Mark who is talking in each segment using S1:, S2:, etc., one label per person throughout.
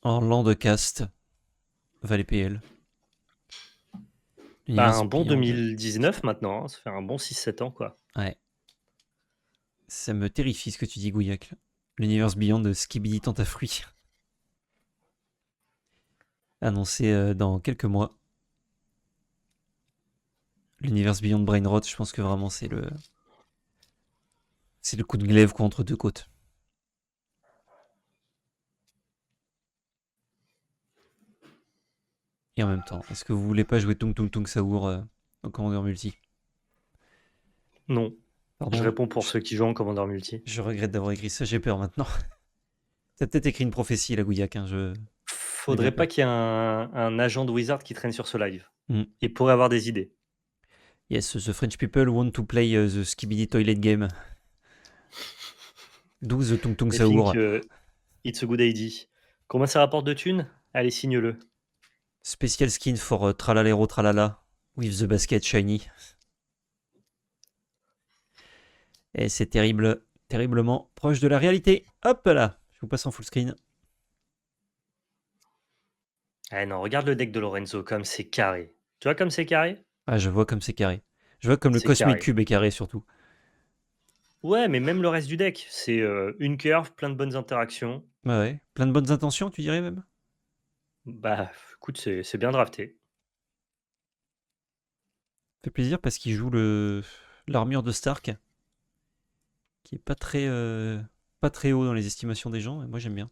S1: En Landcast, Valley PL.
S2: Bah,
S1: Univers
S2: un bon
S1: Beyond.
S2: 2019 maintenant, hein, ça fait un bon 6-7 ans quoi.
S1: Ouais. Ça me terrifie ce que tu dis, Gouillac. L'Univers Beyond de Skibidi Tentafruit. Annoncé dans quelques mois. L'Univers Beyond Brainrot, je pense que vraiment c'est le. C'est le coup de glaive contre deux côtes. Et en même temps, est-ce que vous voulez pas jouer Tung Tung Tung Saour en commandeur multi?
S2: Non, je
S1: Pardon,
S2: réponds pour ceux qui jouent en commandeur multi.
S1: je regrette d'avoir écrit ça, j'ai peur maintenant. T'as peut-être écrit une prophétie, la Gouillac, hein, j'ai bien
S2: Faudrait pas
S1: peur.
S2: qu'il y ait un agent de Wizard qui traîne sur ce live.
S1: Mm.
S2: Il pourrait avoir des idées.
S1: Yes, the French people want to play the Skibidi Toilet Game. 12 Tung Tung
S2: I think
S1: Saour.
S2: it's a good idea. Combien ça rapporte de thunes? Allez, signe-le.
S1: Special skin for Tralalero Tralala with the basket shiny. Et c'est terrible, terriblement proche de la réalité. Hop là, je vous passe en full screen.
S2: Ah non, regarde le deck de Lorenzo, comme c'est carré. Tu vois comme c'est carré?
S1: Ah, je vois comme c'est carré. Je vois comme le
S2: C'est
S1: Cosmic
S2: carré.
S1: Cube est carré surtout.
S2: Ouais, mais même le reste du deck, c'est une curve, plein de bonnes interactions.
S1: Ouais, ouais. Plein de bonnes intentions, tu dirais même.
S2: Bah, écoute, c'est bien drafté.
S1: Ça fait plaisir parce qu'il joue le l'armure de Stark, qui est pas très haut dans les estimations des gens, et moi j'aime bien. De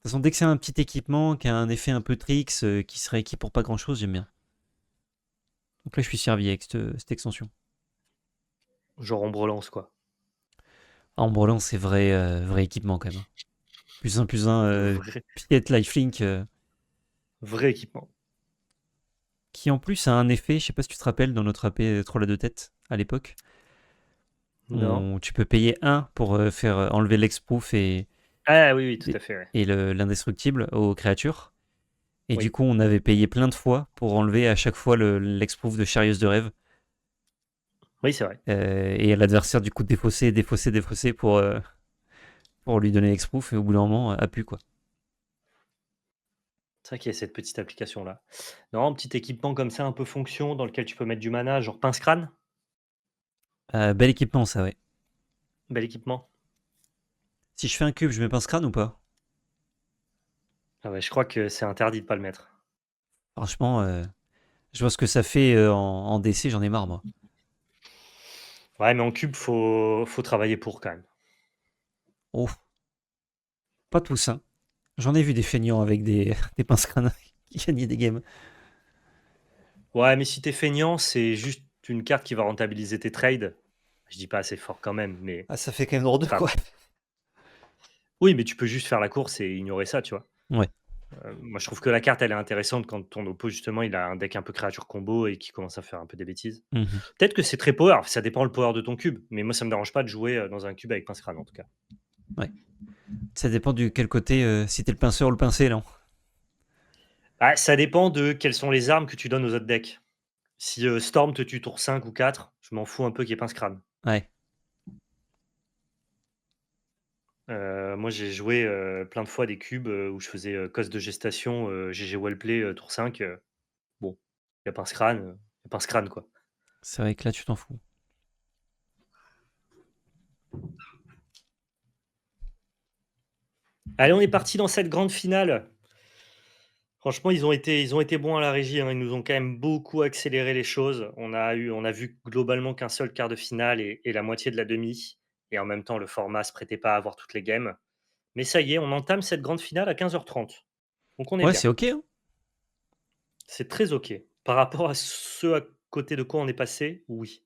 S1: toute façon, dès que c'est un petit équipement qui a un effet un peu tricks, qui se rééquipe pour pas grand chose, j'aime bien. Donc là, je suis servi avec cette extension.
S2: Genre ombre lance, quoi.
S1: Ah, en brelan, c'est vrai, vrai équipement quand même, hein. Plus un,
S2: Vrai,
S1: Piet Lifelink,
S2: vrai équipement.
S1: qui en plus a un effet, je sais pas si tu te rappelles, dans notre AP Troll à deux têtes, à l'époque,
S2: Non.
S1: tu peux payer un pour faire enlever l'exproof
S2: Ah oui, oui, tout à fait, ouais.
S1: et l'indestructible aux créatures. Et du
S2: Oui.
S1: coup, on avait payé plein de fois pour enlever à chaque fois l'exproof de Charieuse de Rêve.
S2: Oui, c'est vrai.
S1: Et à l'adversaire, du coup, défausser, défausser, défausser pour lui donner l'exproof. Et au bout d'un moment, a pu quoi.
S2: C'est vrai qu'il y a cette petite application-là. Non, un petit équipement comme ça, un peu fonction, dans lequel tu peux mettre du mana, genre pince-crâne.
S1: Bel équipement, ça, ouais.
S2: Bel équipement.
S1: Si je fais un cube, je mets pince crâne ou pas?
S2: Ah ouais, je crois que c'est interdit de pas le mettre.
S1: Franchement, je vois ce que ça fait en DC, j'en ai marre, moi.
S2: Ouais, mais en cube, faut travailler pour quand même.
S1: Oh, pas tous, hein. J'en ai vu des feignants avec des pince crânes qui gagnaient des games.
S2: Ouais, mais si t'es feignant, c'est juste une carte qui va rentabiliser tes trades. Je dis pas assez fort quand même, mais
S1: Ah, ça fait quand même drôle de
S2: enfin,
S1: quoi.
S2: oui, mais tu peux juste faire la course et ignorer ça, tu vois.
S1: Ouais.
S2: Moi, je trouve que la carte, elle est intéressante quand ton oppo, justement, il a un deck un peu créature combo et qui commence à faire un peu des bêtises.
S1: Mhm.
S2: Peut-être que c'est très power, ça dépend le power de ton cube, mais moi, ça me dérange pas de jouer dans un cube avec pince crâne en tout cas.
S1: Ouais. Ça dépend du quel côté, si t'es le pinceur ou le pincé, là.
S2: Ah, ça dépend de quelles sont les armes que tu donnes aux autres decks. Si Storm te tue tour 5 ou 4, je m'en fous un peu qu'il y ait pince crâne.
S1: Ouais.
S2: Moi, j'ai joué plein de fois des cubes où je faisais cause de gestation, GG Wellplay tour 5. Bon, il y a pince crâne, y a pince crâne quoi.
S1: C'est vrai que là, tu t'en fous.
S2: Allez, on est parti dans cette grande finale. Franchement, ils ont été bons à la régie, hein. Ils nous ont quand même beaucoup accéléré les choses. On a vu globalement qu'un seul quart de finale et la moitié de la demi. Et en même temps, le format se prêtait pas à avoir toutes les games. Mais ça y est, on entame cette grande finale à 15h30. Donc on est
S1: Ouais,
S2: bien.
S1: c'est ok, hein.
S2: C'est très OK. Par rapport à ce à côté de quoi on est passé, oui.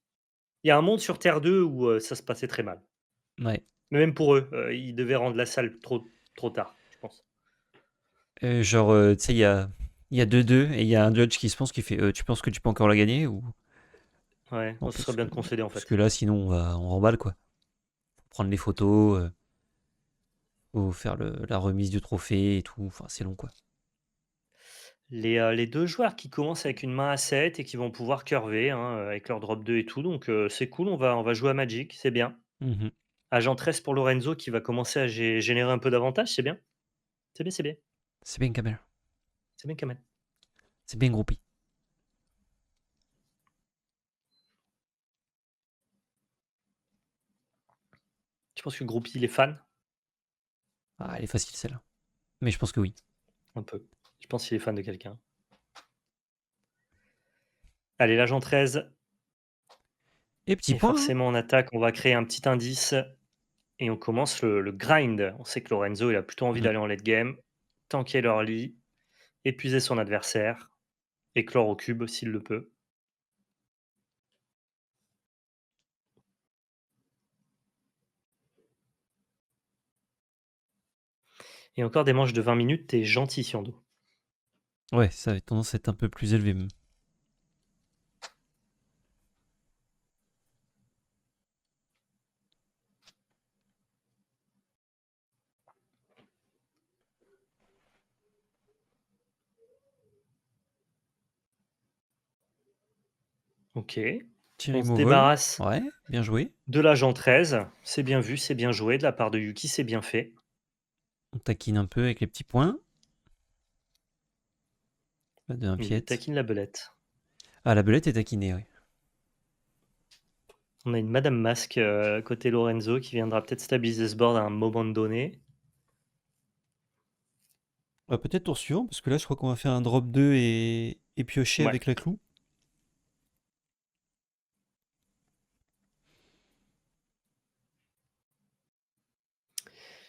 S2: Il y a un monde sur Terre 2 où ça se passait très mal.
S1: Ouais.
S2: Mais même pour eux, ils devaient rendre la salle trop tard, je pense.
S1: Genre, tu sais, il y a 2-2 et il y a un judge qui se pense qui fait tu penses que tu peux encore la gagner ou.
S2: Ouais,
S1: Non,
S2: ce serait bien de concéder en
S1: parce que
S2: fait.
S1: là, sinon, on remballe quoi. Faut prendre les photos, faut faire la remise du trophée et tout. Enfin, c'est long quoi.
S2: Les 2 joueurs qui commencent avec une main à 7 et qui vont pouvoir curver, hein, avec leur drop 2 et tout, donc c'est cool, on va jouer à Magic, c'est bien.
S1: Mhm.
S2: Agent 13 pour Lorenzo qui va commencer à générer un peu d'avantages, c'est bien. C'est bien, c'est bien.
S1: C'est bien Kamel.
S2: C'est bien quand même.
S1: C'est bien groupie.
S2: Tu penses que Groupie, il est fan?
S1: Ah, elle est facile celle-là. Mais je pense que oui.
S2: Un peu. Je pense qu'il est fan de quelqu'un. Allez, l'agent 13.
S1: Et petit
S2: Et
S1: point. Hein.
S2: forcément, en attaque, on va créer un petit indice. Et on commence le grind. On sait que Lorenzo, il a plutôt envie d'aller en late game, tanker l'early, épuiser son adversaire, éclore au cube s'il le peut. Et encore des manches de 20 minutes, t'es gentil, Siando.
S1: Ouais, ça avait tendance à être un peu plus élevé même.
S2: Ok.
S1: Thierry
S2: On se
S1: Mauvol.
S2: débarrasse
S1: Ouais, bien joué.
S2: de l'agent 13. C'est bien vu, c'est bien joué de la part de Yuki, c'est bien fait.
S1: On taquine un peu avec les petits points. Pas de un
S2: Il
S1: piète.
S2: taquine la belette.
S1: Ah, la belette est taquinée, oui.
S2: On a une Madame Masque côté Lorenzo qui viendra peut-être stabiliser ce board à un moment donné.
S1: Peut-être tour suivant, parce que là, je crois qu'on va faire un drop 2 et piocher
S2: Ouais.
S1: avec la clou.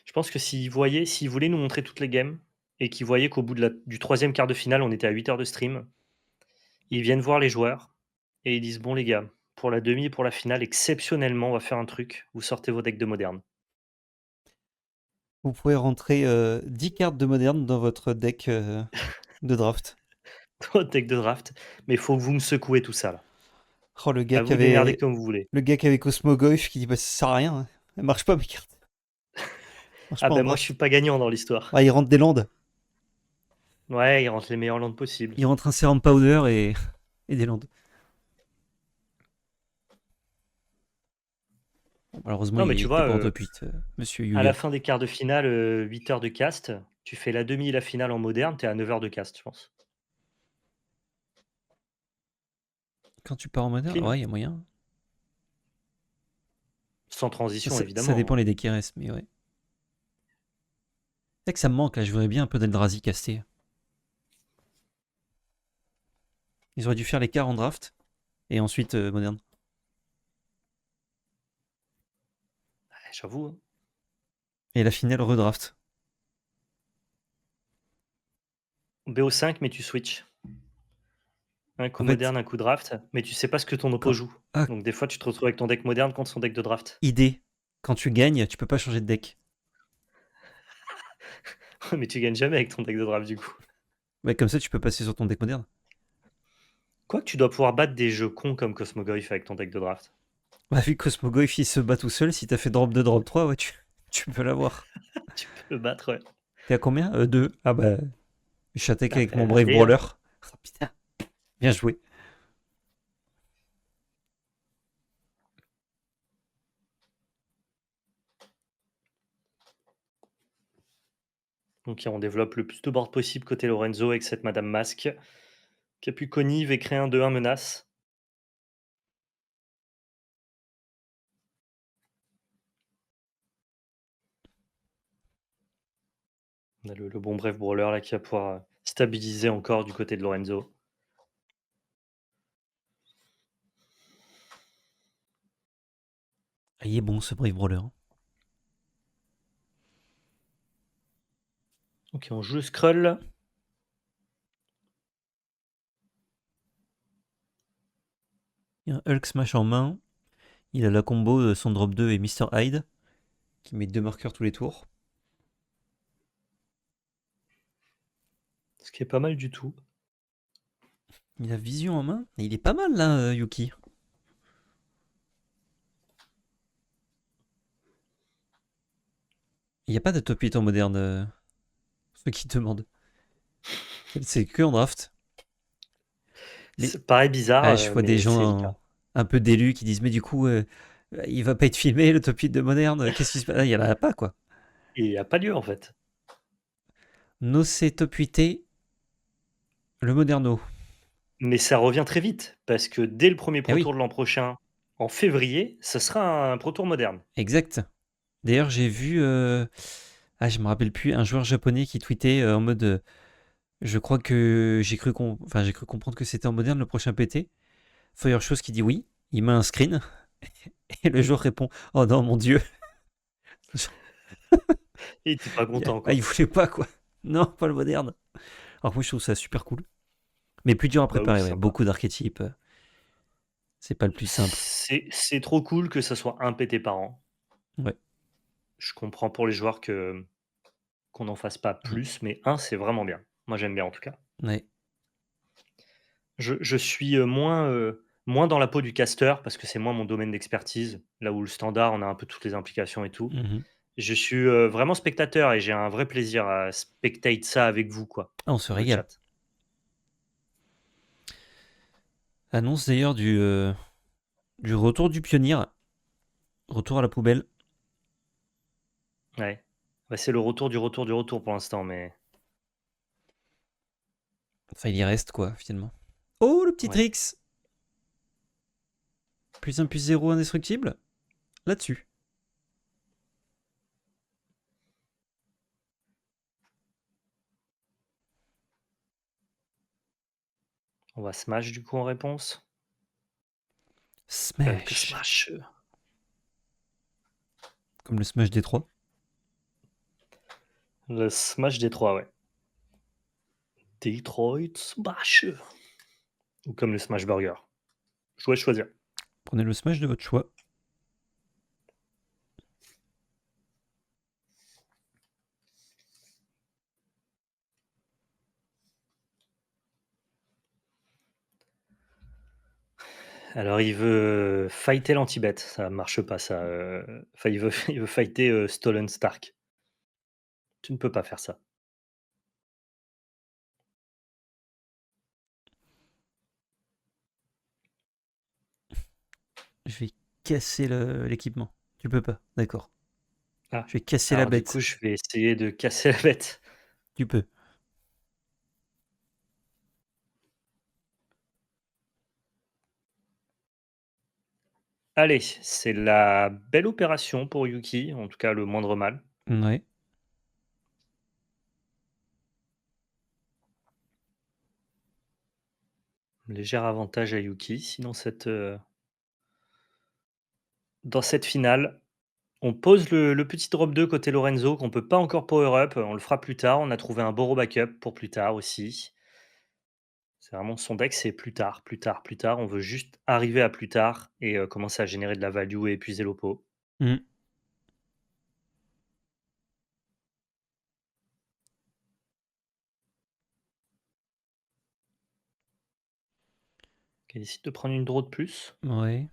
S2: Je pense que s'il voulait nous montrer toutes les games et qu'il voyait qu'au bout du troisième quart de finale, on était à 8 heures de stream, ils viennent voir les joueurs et ils disent: «Bon les gars, pour la demi et pour la finale, exceptionnellement, on va faire un truc. Vous sortez vos decks de moderne».
S1: Vous pouvez rentrer 10 cartes de moderne dans votre deck de draft.
S2: Votre deck de draft, mais il faut que vous me secouez tout ça là.
S1: Oh, le gars
S2: À
S1: qui
S2: vous de démerder
S1: avait,
S2: comme vous voulez.
S1: le gars qui avait Cosmogoyf qui dit bah ça sert à rien, hein. Elle marche pas mes cartes. Marche
S2: Ah
S1: pas en
S2: ben moi je suis
S1: draft.
S2: pas gagnant dans l'histoire.
S1: Ah, il rentre des landes.
S2: Ouais, il rentre les meilleures landes possibles.
S1: Il rentre un Serum Powder et des landes. Bon, malheureusement,
S2: Non mais
S1: il
S2: tu
S1: était
S2: vois,
S1: pas en top 8, monsieur
S2: à la
S1: Yuya.
S2: fin des quarts de finale, 8 heures de cast, tu fais la demi et la finale en moderne, tu es à 9 heures de cast, je pense.
S1: Quand tu pars en moderne,
S2: Clean, hein.
S1: ouais, il y a moyen.
S2: Sans transition
S1: Ça dépend
S2: évidemment, hein.
S1: les decks qui restent, mais ouais. C'est vrai que ça me manque là, je voudrais bien un peu d'Eldrazi casté. Ils auraient dû faire les quarts en draft et ensuite moderne.
S2: Ouais, j'avoue, hein.
S1: Et la finale redraft.
S2: BO5 mais tu switches. Un
S1: En
S2: coup
S1: fait,
S2: moderne, un coup draft, mais tu sais pas ce que ton oppo
S1: quand...
S2: joue.
S1: ah,
S2: Donc des fois, tu te retrouves avec ton deck moderne contre son deck de draft.
S1: idée. Quand tu gagnes, tu peux pas changer de deck.
S2: Mais tu gagnes jamais avec ton deck de draft du coup.
S1: Ouais, comme ça, tu peux passer sur ton deck moderne.
S2: Quoique tu dois pouvoir battre des jeux cons comme Cosmogoyf avec ton deck de draft.
S1: Bah, vu que Cosmogoyf il se bat tout seul, si t'as fait drop 2, drop 3, ouais, tu peux l'avoir.
S2: Tu peux le battre, ouais.
S1: T'es à combien 2. Ah bah, je suis attaqué
S2: Ah
S1: avec
S2: bah,
S1: mon Brave
S2: allez, hein.
S1: Brawler. Oh, putain, bien joué.
S2: Donc on développe le plus de board possible côté Lorenzo avec cette Madame Masque qui a pu connive et créer un 2-1 menace. On a le bon Brave Brawler là qui va pouvoir stabiliser encore du côté de Lorenzo.
S1: Ah, il est bon ce Brave Brawler.
S2: Ok, on joue le Skrull.
S1: Il y a un Hulk Smash en main. Il a la combo de son drop 2 et Mr. Hyde, qui met 2 marqueurs tous les tours.
S2: Ce qui est pas mal du tout.
S1: Il a Vision en main. Et il est pas mal là, Yuki. Il n'y a pas de top 8 en moderne, ceux qui demandent. C'est que en draft.
S2: C'est pareil bizarre,
S1: Je vois des
S2: mais c'est le
S1: gens
S2: cas.
S1: un peu d'élus qui disent mais du coup Il va pas être filmé, le top 8 de Moderne. Qu'est-ce qui se passe? Il y en a pas, quoi.
S2: Et il n'y a pas lieu en fait.
S1: Nocé top 8 le Moderno.
S2: Mais ça revient très vite, parce que dès le premier
S1: Eh
S2: Pro
S1: oui,
S2: Tour de l'an prochain, en février, ce sera un Pro Tour moderne.
S1: exact. D'ailleurs, j'ai vu, je me rappelle plus, un joueur japonais qui tweetait en mode, je crois que j'ai cru comprendre que c'était en Moderne le prochain PT. Fire Chose qui dit oui, il met un screen et le joueur répond, oh non mon dieu.
S2: Et il était pas content,
S1: Ah,
S2: quoi.
S1: il voulait pas, quoi. Non, pas le Moderne. Alors moi je trouve ça super cool. Mais plus dur à
S2: Bah oui,
S1: préparer,
S2: c'est
S1: ouais.
S2: sympa.
S1: Beaucoup d'archétypes. C'est pas le plus simple.
S2: C'est trop cool que ça soit un PT par an.
S1: Ouais.
S2: Je comprends pour les joueurs qu'on n'en fasse pas
S1: Mm.
S2: plus, mais un, c'est vraiment bien. Moi, j'aime bien en tout cas.
S1: Ouais.
S2: Je suis moins dans la peau du caster parce que c'est moins mon domaine d'expertise. Là où le standard, on a un peu toutes les implications et tout.
S1: Mhm.
S2: Je suis vraiment spectateur et j'ai un vrai plaisir à spectate ça avec vous, quoi,
S1: Ah, on se
S2: dans le
S1: régale.
S2: chat.
S1: Annonce d'ailleurs du retour du pionnier. Retour à la poubelle.
S2: Ouais. Bah, c'est le retour du retour du retour pour l'instant, mais
S1: Enfin, il y reste, quoi, finalement. Oh, le petit
S2: ouais.
S1: Trix. Plus 1 plus 0 indestructible. Là-dessus.
S2: On va smash du coup en réponse. Que
S1: Smash.
S2: smash.
S1: Comme le Smash D3.
S2: Le smash des trois, ouais. Detroit Smash. Ou comme le smash burger. Je dois choisir.
S1: Prenez le Smash de votre choix.
S2: Alors il veut fighter l'anti-bet, ça marche pas ça. Enfin il veut fighter Stolen Stark. Tu ne peux pas faire ça.
S1: Je vais casser l'équipement. Tu peux pas, d'accord.
S2: Ah.
S1: Je vais casser la
S2: Alors du coup
S1: bête.
S2: je vais essayer de casser la bête.
S1: Tu peux.
S2: Allez, c'est la belle opération pour Yuki, en tout cas le moindre mal.
S1: Ouais.
S2: Léger avantage à Yuki, sinon dans cette finale, on pose le petit drop 2 côté Lorenzo qu'on peut pas encore power up, on le fera plus tard. On a trouvé un Boro backup pour plus tard aussi. C'est vraiment son deck, c'est plus tard, plus tard, plus tard. On veut juste arriver à plus tard et commencer à générer de la value et épuiser l'oppo.
S1: Mm.
S2: Il décide de prendre une draw de plus
S1: Ouais.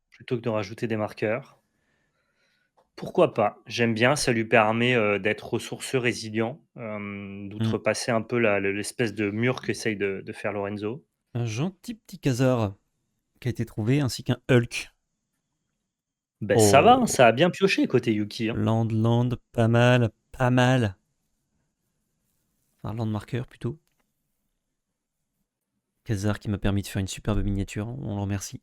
S2: plutôt que de rajouter des marqueurs. Pourquoi pas? J'aime bien, ça lui permet d'être ressourceux, résilient,
S1: Mm.
S2: d'outrepasser un peu l'espèce de mur qu'essaye de faire Lorenzo.
S1: Un gentil petit Khazar qui a été trouvé, ainsi qu'un Hulk.
S2: Ben ça va, hein,
S1: Oh.
S2: ça a bien pioché côté Yuki, hein.
S1: Land, pas mal, pas mal. Enfin, land marqueur plutôt. Khazar qui m'a permis de faire une superbe miniature, on le remercie.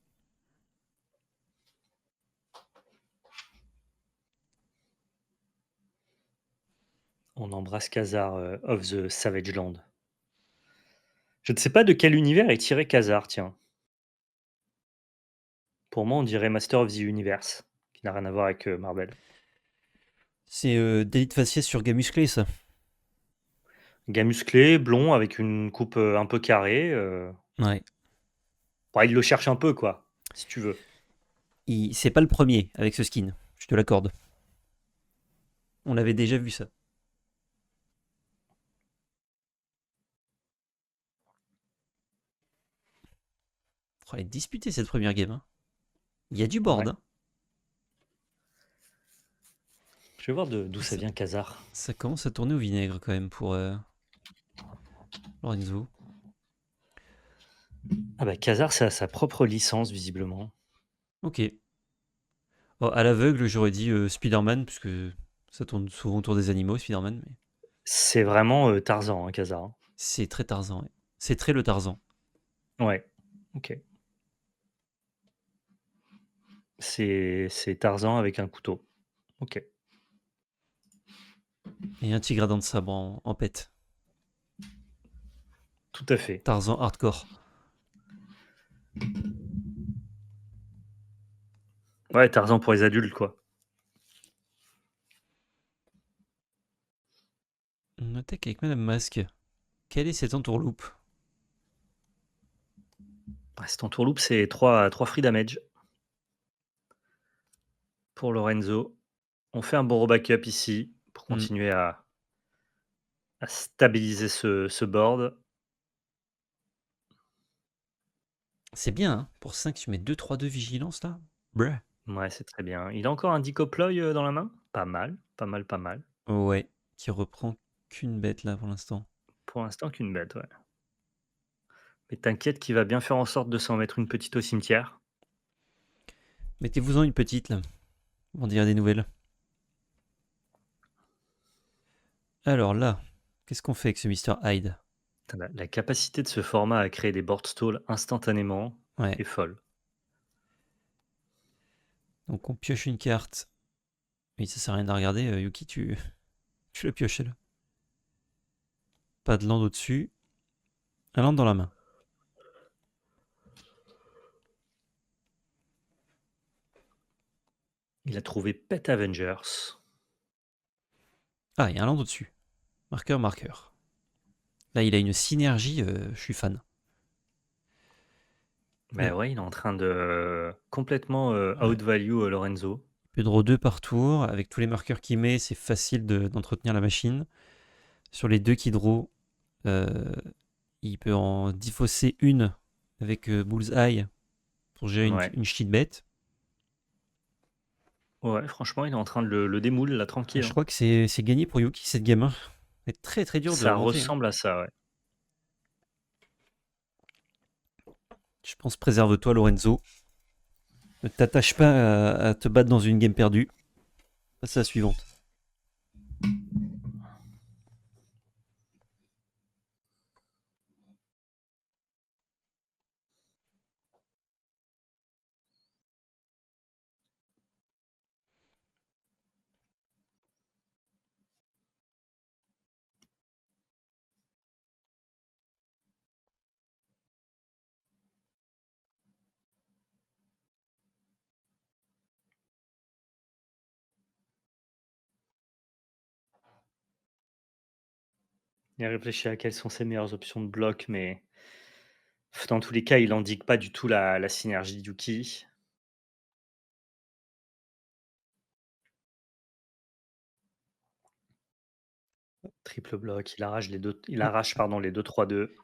S2: On embrasse Khazar of the Savage Land. Je ne sais pas de quel univers est tiré Khazar, tiens. Pour moi, on dirait Master of the Universe, qui n'a rien à voir avec Marvel.
S1: C'est David Faciès sur gars musclé, ça.
S2: Gars musclé, blond, avec une coupe un peu carrée.
S1: Ouais.
S2: Bon, il le cherche un peu, quoi, si tu veux.
S1: C'est pas le premier avec ce skin, je te l'accorde. On avait déjà vu ça. Oh, elle est disputée cette première game, hein. Il y a du board,
S2: Ouais.
S1: hein.
S2: Je vais voir d'où ça
S1: Ça,
S2: vient Khazar.
S1: ça commence à tourner au vinaigre quand même pour Lorenzo.
S2: Ah bah Khazar, ça a sa propre licence, visiblement.
S1: Ok. Oh, à l'aveugle, j'aurais dit Spider-Man, puisque ça tourne souvent autour des animaux, Spider-Man, mais
S2: C'est vraiment, Tarzan, hein, Kazar, hein.
S1: c'est très Tarzan. Ouais. C'est très le Tarzan.
S2: Ouais, OK. C'est Tarzan avec un couteau. OK.
S1: Et un tigre à dents de sabre en pète.
S2: Tout à fait.
S1: Tarzan hardcore.
S2: Ouais, Tarzan pour les adultes, quoi.
S1: On attaque avec Madame Masque. Quelle est cette entourloupe?
S2: Ouais, cette entourloupe, c'est 3 free damage pour Lorenzo. On fait un bon backup ici pour
S1: Hmm.
S2: continuer à stabiliser ce board.
S1: C'est bien, hein. Pour 5, tu mets 2-3-2 vigilance là. Bruh.
S2: Ouais, c'est très bien. Il a encore un Dicoploy, dans la main? Pas mal, pas mal, pas mal.
S1: Ouais, qui reprend qu'une bête là pour l'instant.
S2: Pour l'instant qu'une bête, ouais. Mais t'inquiète qu'il va bien faire en sorte de s'en mettre une petite au cimetière.
S1: Mettez-vous-en une petite là. On dirait des nouvelles. Alors là, qu'est-ce qu'on fait avec ce Mr. Hyde?
S2: Putain, la capacité de ce format à créer des board stalls instantanément
S1: Ouais.
S2: est folle.
S1: Donc on pioche une carte. Oui, ça sert à rien à regarder. Yuki, tu le pioches là. Pas de land au-dessus. Un land dans la main.
S2: Il a trouvé Pet Avengers.
S1: Ah, il y a un land au-dessus. Marqueur, marqueur. Là, il a une synergie, je suis fan.
S2: Mais
S1: Là,
S2: ouais, il est en train de complètement,
S1: ouais.
S2: outvalue, Lorenzo.
S1: Il peut draw 2 par tour. Avec tous les marqueurs qu'il met, c'est facile d'entretenir la machine. Sur les deux qu'il draw, euh, il peut en défausser une avec Bullseye pour gérer
S2: Ouais.
S1: une shit bête.
S2: Ouais, franchement, il est en train de le démoule là, tranquille,
S1: Je
S2: hein.
S1: crois que c'est gagné pour Yuki cette game, hein. C'est très très dur de
S2: Ça
S1: remonter, hein.
S2: ressemble à ça, ouais.
S1: Je pense préserve-toi Lorenzo. Ne t'attache pas à te battre dans une game perdue. Passe à la suivante.
S2: Il a réfléchi à quelles sont ses meilleures options de bloc, mais dans tous les cas, il indique pas du tout la synergie d'Yuki. Triple bloc, il
S1: Ouais.
S2: arrache pardon les 2-3-2.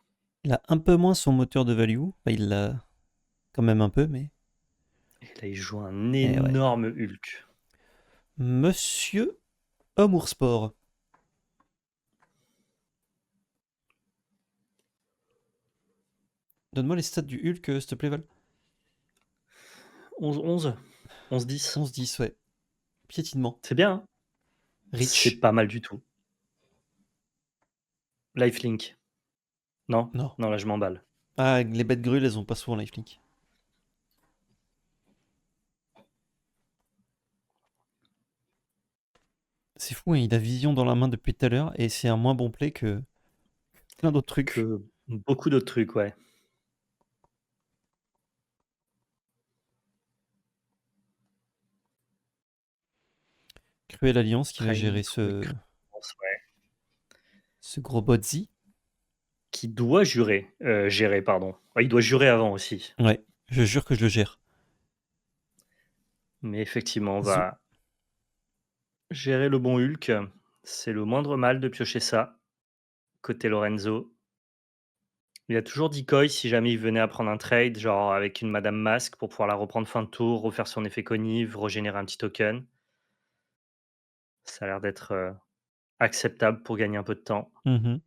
S1: Il a un peu moins son moteur de value. Enfin, il l'a quand même un peu, mais.
S2: Et là, il joue un
S1: Eh ouais.
S2: énorme Hulk.
S1: Monsieur Amour Sport. Donne-moi les stats du Hulk, s'il te plaît, Val.
S2: 11-11, 11-10.
S1: 11-10, ouais. Piétinement.
S2: C'est bien, hein? C'est
S1: Rich.
S2: pas mal du tout. Lifelink. Non?
S1: Non.
S2: Non, là, je m'emballe.
S1: Ah, les bêtes grues, elles ont pas souvent lifelink. C'est fou, hein, il a vision dans la main depuis tout à l'heure et c'est un moins bon play que plein d'autres trucs.
S2: Que beaucoup d'autres trucs, ouais.
S1: Cruel Alliance qui va
S2: Après, il
S1: gérer
S2: a trouvé Clémence, ouais.
S1: ce gros Bodzi.
S2: Qui doit gérer, pardon. Ouais, il doit jurer avant aussi.
S1: Ouais, je jure que je le gère.
S2: Mais effectivement, on
S1: Zou.
S2: va gérer le bon Hulk. C'est le moindre mal de piocher ça, côté Lorenzo. Il a toujours decoy si jamais il venait à prendre un trade, genre avec une Madame Masque pour pouvoir la reprendre fin de tour, refaire son effet connive, régénérer un petit token. Ça a l'air d'être acceptable pour gagner un peu de temps.
S1: Mhm.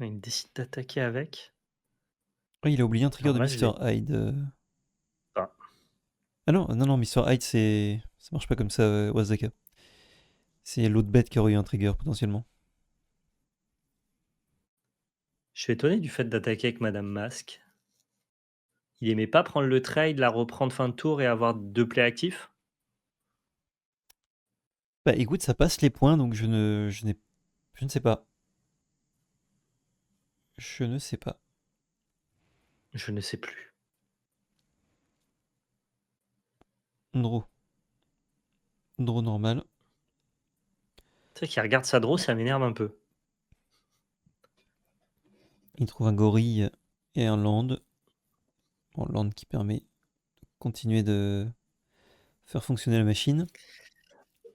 S2: Il décide d'attaquer avec.
S1: Ouais, il a oublié un trigger
S2: Alors
S1: de
S2: là, je
S1: Mr.
S2: l'ai
S1: Hyde.
S2: pas.
S1: Ah non, non, non, Mr. Hyde, ça marche pas comme ça, Wazaka. C'est l'autre bête qui aurait eu un trigger potentiellement.
S2: Je suis étonné du fait d'attaquer avec Madame Masque. Il aimait pas prendre le trade, la reprendre fin de tour et avoir 2 plays actifs?
S1: Bah écoute, ça passe les points, donc je ne sais pas. Je ne sais pas.
S2: Je ne sais plus.
S1: Draw. Draw normal.
S2: Tu sais qu'il regarde sa draw, ça m'énerve un peu.
S1: Il trouve un gorille et un land. Bon, land qui permet de continuer de faire fonctionner la machine.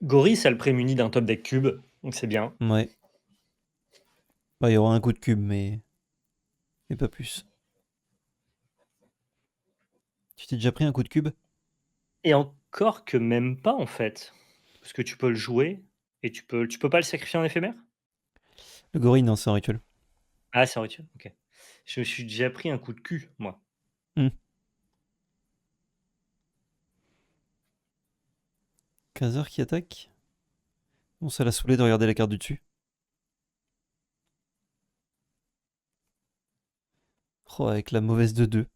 S2: Gory, ça le prémunit d'un top deck cube, donc c'est bien.
S1: Ouais. Bah, il y aura un coup de cube, mais pas plus. Tu t'es déjà pris un coup de cube?
S2: Et encore que même pas en fait. Parce que tu peux le jouer et tu peux pas le sacrifier en éphémère?
S1: Le gorille, non, c'est un rituel.
S2: Ah, c'est un rituel, OK. Je me suis déjà pris un coup de cul, moi.
S1: Hmm. Kaiser qui attaque. Bon, ça l'a saoulé de regarder la carte du dessus. Oh, avec la mauvaise de 2.
S2: Ouais,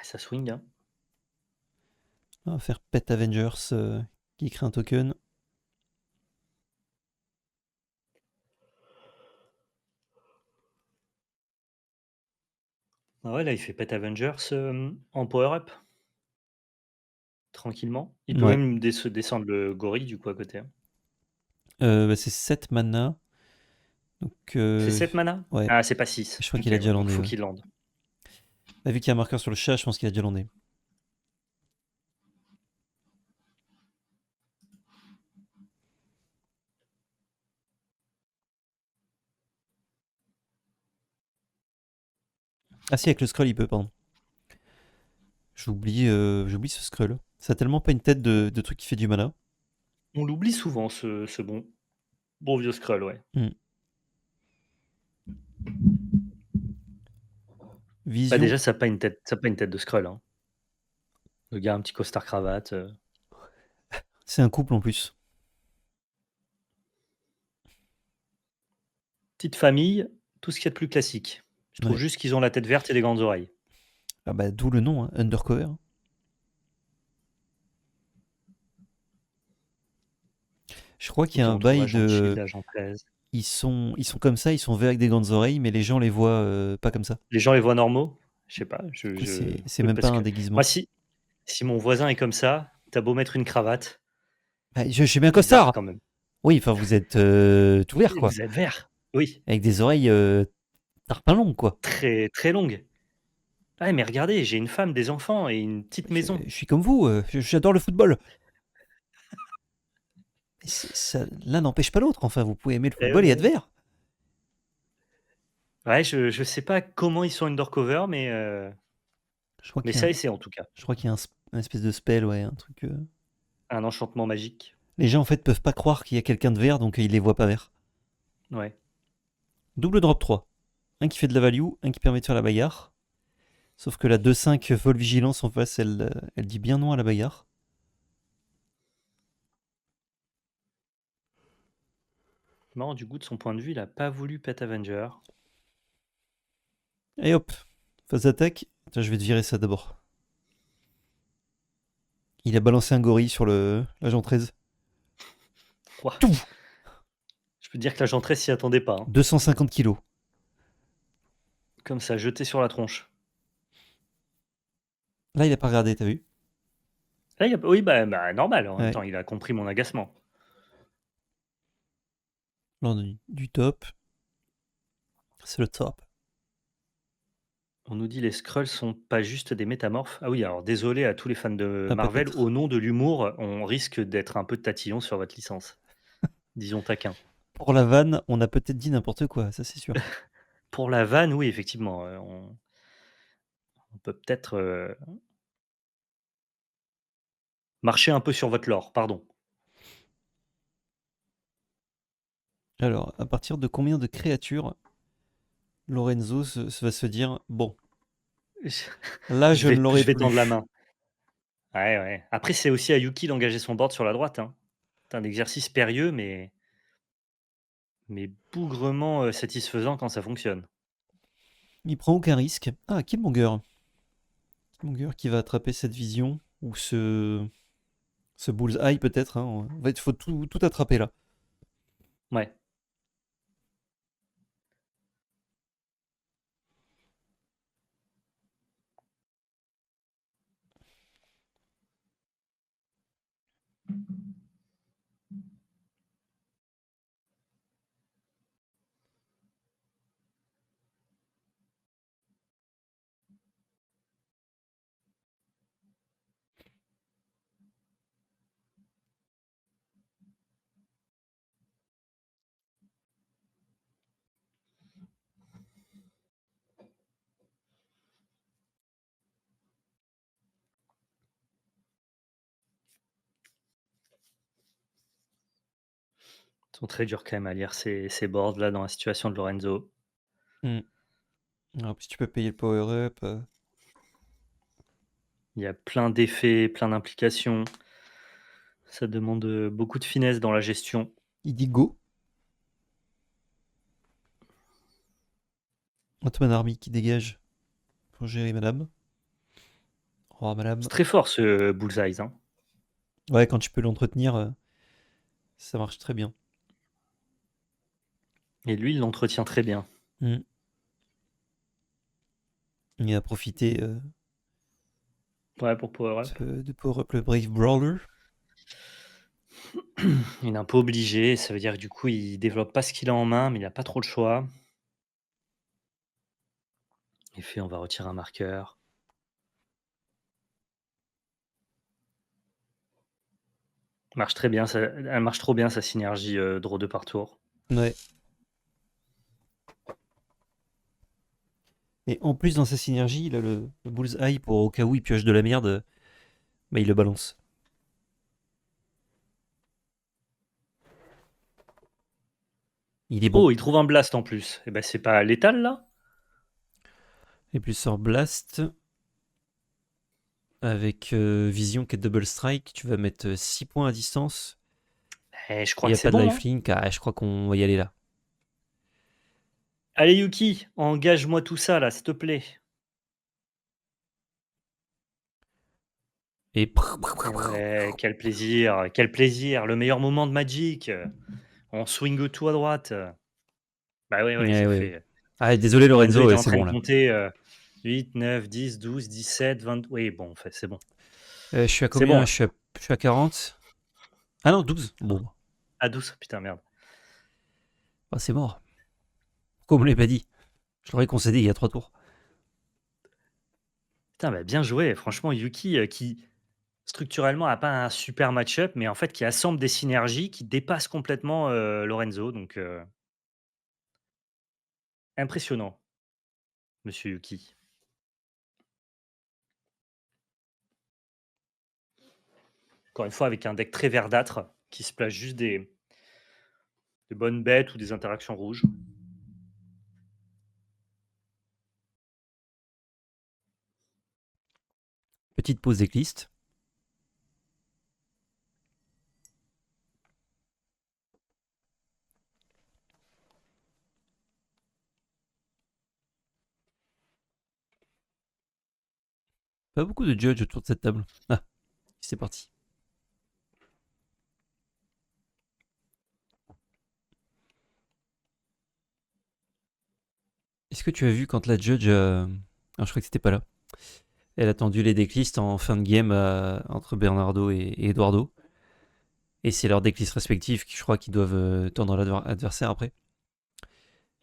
S2: ça swing, hein.
S1: On va faire Pet Avengers qui crée un token.
S2: Ah ouais, là, il fait Pet Avengers, en power up, tranquillement. Il peut
S1: Ouais.
S2: même descendre le gorille, du coup, à côté, hein.
S1: Bah, c'est 7 mana. Donc,
S2: C'est 7 mana?
S1: ouais.
S2: Ah, c'est pas 6.
S1: Je crois
S2: OK,
S1: qu'il a déjà
S2: ouais, donc
S1: landé,
S2: faut
S1: ouais.
S2: qu'il lande.
S1: Bah, vu qu'il y a un marqueur sur le chat, je pense qu'il a déjà landé. Ah si, avec le scroll, il peut, pardon. J'oublie ce scroll. Ça a tellement pas une tête de truc qui fait du mana.
S2: On l'oublie souvent ce bon vieux Skrull, ouais.
S1: Hmm.
S2: Bah,
S1: Vision.
S2: déjà, ça a pas une tête de Skrull, hein. Le gars, un petit costard cravate,
S1: C'est un couple en plus.
S2: petite famille, tout ce qu'il y a de plus classique. Je trouve
S1: Ouais.
S2: juste qu'ils ont la tête verte et des grandes oreilles.
S1: Ah bah, d'où le nom, hein, Undercover. Je crois qu'il y a
S2: Ils
S1: un
S2: ont trouvé
S1: bail
S2: agent de shield,
S1: de.
S2: agent 13.
S1: Ils sont comme ça, ils sont verts avec des grandes oreilles, mais les gens les voient pas comme ça.
S2: Les gens les voient normaux? Je sais pas,
S1: Du coup, c'est
S2: oui,
S1: même pas
S2: parce
S1: un
S2: que moi,
S1: déguisement.
S2: si mon voisin est comme ça, tu beau mettre une cravate,
S1: Bah, je suis bien
S2: bizarre
S1: costard.
S2: quand même.
S1: Oui, enfin, vous êtes tout vert,
S2: Et
S1: quoi.
S2: vous êtes vert? Oui,
S1: Avec des oreilles tarpin long, quoi.
S2: très, très longue. Ah, mais regardez, j'ai une femme, des enfants et une petite maison.
S1: Je suis comme vous, j'adore le football. Mais l'un n'empêche pas l'autre. Enfin, vous pouvez aimer le
S2: Eh
S1: football et être
S2: ouais.
S1: vert.
S2: Ouais, je sais pas comment ils sont undercover,
S1: Je crois
S2: mais
S1: qu'il y a
S2: ça
S1: un,
S2: et c'est en tout cas.
S1: je crois qu'il y a un espèce de spell, ouais, un truc.
S2: Un enchantement magique.
S1: Les gens en fait peuvent pas croire qu'il y a quelqu'un de vert, donc ils les voient pas verts.
S2: Ouais.
S1: Double drop 3. Un qui fait de la value, un qui permet de faire la bagarre. Sauf que la 2-5 vol vigilance en face, elle dit bien non à la bagarre.
S2: Marrant, du coup, de son point de vue, il a pas voulu Pet Avenger.
S1: Et hop, phase d'attaque. Attends, je vais te virer ça d'abord. Il a balancé un gorille sur l'agent 13.
S2: Ouah.
S1: Tout
S2: Je peux te dire que l'agent 13 s'y attendait pas, hein.
S1: 250 kilos.
S2: Comme ça, jeté sur la tronche.
S1: Là, il a pas regardé, t'as vu?
S2: Là, oui, bah, normal, en même
S1: Ouais.
S2: temps, il a compris mon agacement.
S1: Là, on a du top. C'est le top.
S2: On nous dit les Skrulls sont pas juste des métamorphes. Ah oui, alors désolé à tous les fans de
S1: Ah,
S2: Marvel,
S1: peut-être.
S2: au nom de l'humour, on risque d'être un peu tatillon sur votre licence. Disons taquin.
S1: Pour la vanne, on a peut-être dit n'importe quoi, ça c'est sûr.
S2: Pour la vanne, oui, effectivement, on peut peut-être, marcher un peu sur votre lore, pardon.
S1: Alors, à partir de combien de créatures Lorenzo va se dire bon,
S2: Je
S1: là
S2: je
S1: je ne
S2: vais
S1: l'aurai
S2: je vais tendre la
S1: plus.
S2: main. Ouais, ouais. Après, c'est aussi à Yuki d'engager son board sur la droite, hein. C'est un exercice périlleux, mais bougrement, satisfaisant quand ça fonctionne.
S1: Il prend aucun risque. Ah, Killmonger. Killmonger qui va attraper cette vision, ou ce bullseye peut-être. Hein. En fait, il faut tout attraper là.
S2: Ouais. Ils sont très durs quand même à lire ces boards là dans la situation de Lorenzo.
S1: Hmm. En plus, tu peux payer le power-up.
S2: Il y a plein d'effets, plein d'implications. Ça demande, beaucoup de finesse dans la gestion.
S1: Il dit go. Ottoman Army qui dégage pour gérer madame. Au revoir madame.
S2: C'est très fort ce Bullseye, hein.
S1: Ouais, quand tu peux l'entretenir, ça marche très bien.
S2: Et lui, il l'entretient très bien.
S1: Hmm. Il a profité
S2: Ouais, pour power up.
S1: de power up le Brave Brawler.
S2: Il est un peu obligé, ça veut dire que du coup, il développe pas ce qu'il a en main, mais il a pas trop le choix. Il fait: «On va retirer un marqueur». Marche très bien, ça elle marche trop bien sa synergie, draw 2 par tour.
S1: Ouais. Et en plus, dans sa synergie, il a le bullseye pour au cas où il pioche de la merde, bah, il le balance. Il est bon.
S2: Oh, il trouve un blast en plus. Et ben c'est pas létal là?
S1: Et plus sur Blast, avec Vision qui est Double Strike, tu vas mettre 6 points à distance.
S2: Eh, je
S1: Il
S2: crois
S1: n'y
S2: que
S1: a
S2: c'est
S1: pas de
S2: bon, hein?
S1: lifelink. Ah, je crois qu'on va y aller là.
S2: Allez Yuki, engage-moi tout ça là, s'il te plaît.
S1: Et
S2: Ouais, quel plaisir, le meilleur moment de Magic. On swing tout à droite. Bah, oui, oui,
S1: ouais,
S2: ça
S1: ouais, ouais.
S2: fait,
S1: Ah, désolé
S2: Lorenzo
S1: Lorenzo,
S2: était
S1: ouais,
S2: en
S1: c'est
S2: train
S1: bon
S2: de
S1: là.
S2: compter, 8, 9, 10, 12, 17, 20. Oui, bon, en fait, c'est bon.
S1: Je suis à
S2: C'est
S1: combien?
S2: bon,
S1: Je suis à 40. Ah non, 12. Bon,
S2: à 12, putain, merde.
S1: bah, c'est mort. Pourquoi on me l'a pas dit? Je l'aurais concédé il y a 3 tours.
S2: Putain, bah, bien joué. Franchement, Yuki, qui structurellement a pas un super match-up, mais en fait, qui assemble des synergies qui dépassent complètement, Lorenzo. Donc, impressionnant, monsieur Yuki. Encore une fois, avec un deck très verdâtre qui se place juste des bonnes bêtes ou des interactions rouges.
S1: Petite pause d'écliste. Pas beaucoup de judge autour de cette table. Ah, c'est parti. Est-ce que tu as vu quand la judge. Ah, je crois que c'était pas là. Elle a tendu les decklists en fin de game entre Bernardo et Eduardo. Et c'est leurs decklists respectifs qui, je crois, qui doivent tendre l'adversaire après.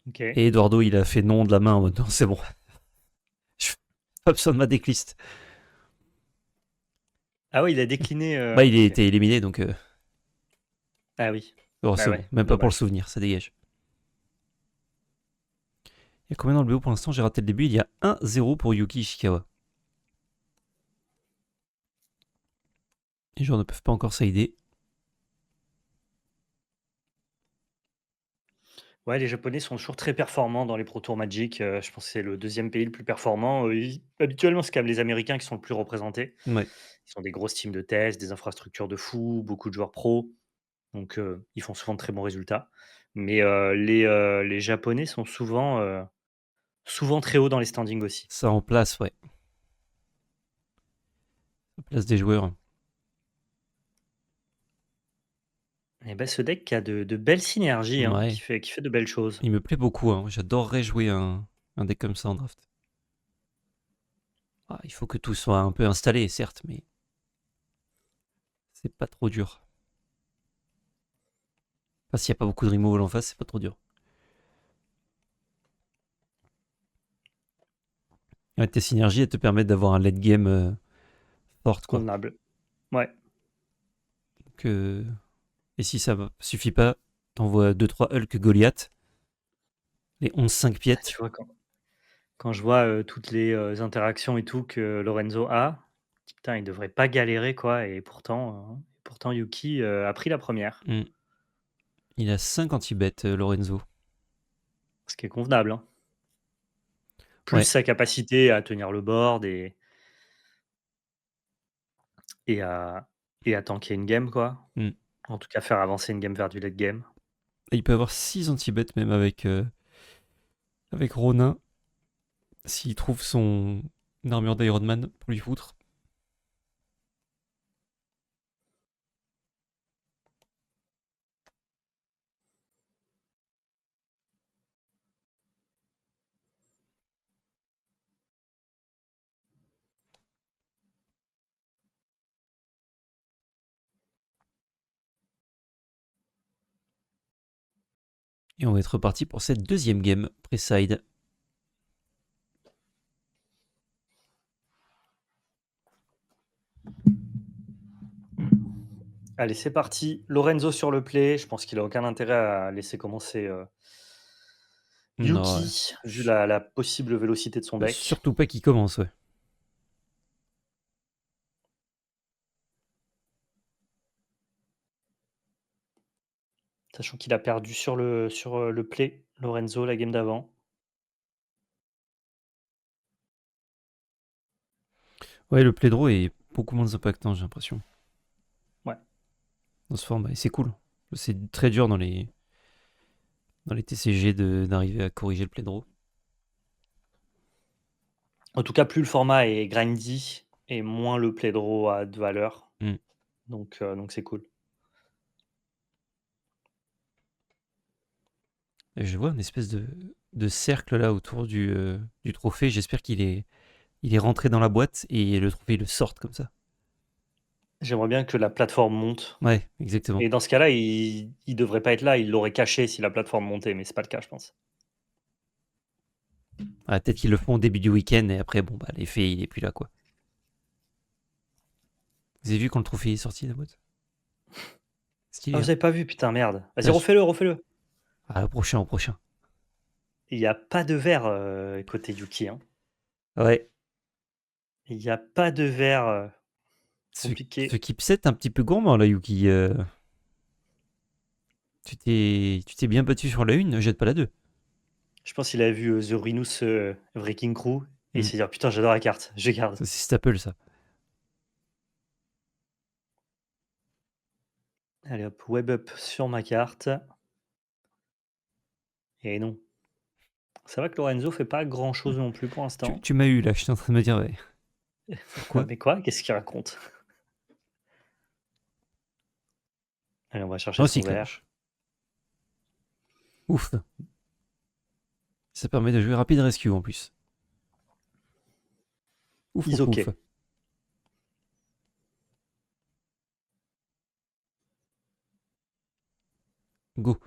S2: OK.
S1: Et Eduardo, il a fait non de la main en mode non, c'est bon. Je pas besoin de ma decklist.
S2: Ah oui, il a décliné,
S1: Bah, il a
S2: OK.
S1: été éliminé donc.
S2: Ah oui.
S1: Oh,
S2: Bah
S1: c'est bon.
S2: ouais,
S1: Même pas pour le
S2: dommage.
S1: souvenir, ça dégage. Il y a combien dans le BO pour l'instant? J'ai raté le début. Il y a 1-0 pour Yuki Ishikawa. Les joueurs ne peuvent pas encore s'aider.
S2: Ouais, les Japonais sont toujours très performants dans les Pro Tour Magic. Je pense que c'est le deuxième pays le plus performant. Habituellement, c'est quand même les Américains qui sont le plus représentés.
S1: Ouais,
S2: Ils ont des grosses teams de test, des infrastructures de fou, beaucoup de joueurs pros. Donc, ils font souvent de très bons résultats. Mais, les Japonais sont souvent très haut dans les standings aussi.
S1: ça en place, ouais. Ça place des joueurs.
S2: Et bah, ce deck a de belles synergies, hein, qui
S1: Ouais,
S2: fait de belles choses.
S1: il me plaît beaucoup, hein. J'adorerais jouer un deck comme ça en draft. Ah, il faut que tout soit un peu installé, certes, mais c'est pas trop dur. Enfin, s'il n'y a pas beaucoup de removal en face, c'est pas trop dur. Ouais, tes synergies, elles te permettent d'avoir un late game forte, quoi.
S2: Convenable. Ouais.
S1: Donc, et si ça suffit pas, t'envoies 2-3 Hulk Goliath, les 11-5
S2: Ah,
S1: piètes.
S2: tu vois, quand je vois, toutes les, interactions et tout que Lorenzo a, putain, il devrait pas galérer, quoi, et pourtant Yuki, a pris la première,
S1: Hmm. Il a 5 anti-bêtes, Lorenzo.
S2: ce qui est convenable, hein. Plus
S1: Ouais.
S2: sa capacité à tenir le board et à et à tanker une game, quoi.
S1: Hmm.
S2: En tout cas, faire avancer une game vers du late game.
S1: Et il peut avoir 6 anti-bêtes même avec Ronin, s'il trouve son armure d'Iron Man pour lui foutre. Et on va être reparti pour cette deuxième game, Preside.
S2: Allez, c'est parti. Lorenzo sur le play. Je pense qu'il a aucun intérêt à laisser commencer,
S1: Non, ouais.
S2: Yuki, vu la possible vélocité de son deck.
S1: Surtout pas qu'il commence, ouais.
S2: Sachant qu'il a perdu sur le play, Lorenzo, la game d'avant.
S1: Ouais, le play draw est beaucoup moins impactant, j'ai l'impression,
S2: Ouais.
S1: dans ce format. Et c'est cool. C'est très dur dans les TCG d'arriver à corriger le play draw.
S2: En tout cas, plus le format est grindy et moins le play draw a de valeur.
S1: Hmm.
S2: Donc c'est cool.
S1: Et je vois une espèce de cercle là autour du trophée. J'espère il est rentré dans la boîte et le trophée il le sorte comme ça.
S2: J'aimerais bien que la plateforme monte
S1: Ouais, exactement.
S2: et dans ce cas-là, il devrait pas être là, il l'aurait caché si la plateforme montait, mais c'est pas le cas, je pense.
S1: Ah, peut-être qu'ils le font au début du week-end et après, bon, bah, l'effet il est plus là quoi. Vous avez vu quand le trophée est sorti de la boîte?
S2: Ah,
S1: Stylé,
S2: vous
S1: hein.
S2: avez pas vu? Putain, merde. Vas-y,
S1: Ah,
S2: refais-le, refais-le.
S1: au prochain, au prochain.
S2: Il y a pas de vert, côté Yuki, hein.
S1: Ouais.
S2: Il y a pas de vert,
S1: Ce
S2: compliqué.
S1: qui peut-être un petit peu gourmand là, Yuki. Tu t'es bien battu sur la une, ne jette pas la 2.
S2: Je pense qu'il a vu, The Rhinus, Wrecking Crew et il
S1: Hmm.
S2: s'est dit: «Putain, j'adore la carte, je garde».
S1: Ça, c'est Staple ça.
S2: Allez hop, web up sur ma carte et non. C'est vrai que Lorenzo fait pas grand chose non plus pour
S1: Tu,
S2: l'instant.
S1: tu m'as eu là, j'étais en train de me dire, ouais, pourquoi?
S2: Mais quoi? Qu'est-ce qu'il raconte? Allez, on va chercher
S1: Oh,
S2: son
S1: cyclage.
S2: vert.
S1: Ouf. Ça permet de jouer rapide rescue en plus. Ouf,
S2: Is
S1: ouf, ouf.
S2: OK.
S1: Go.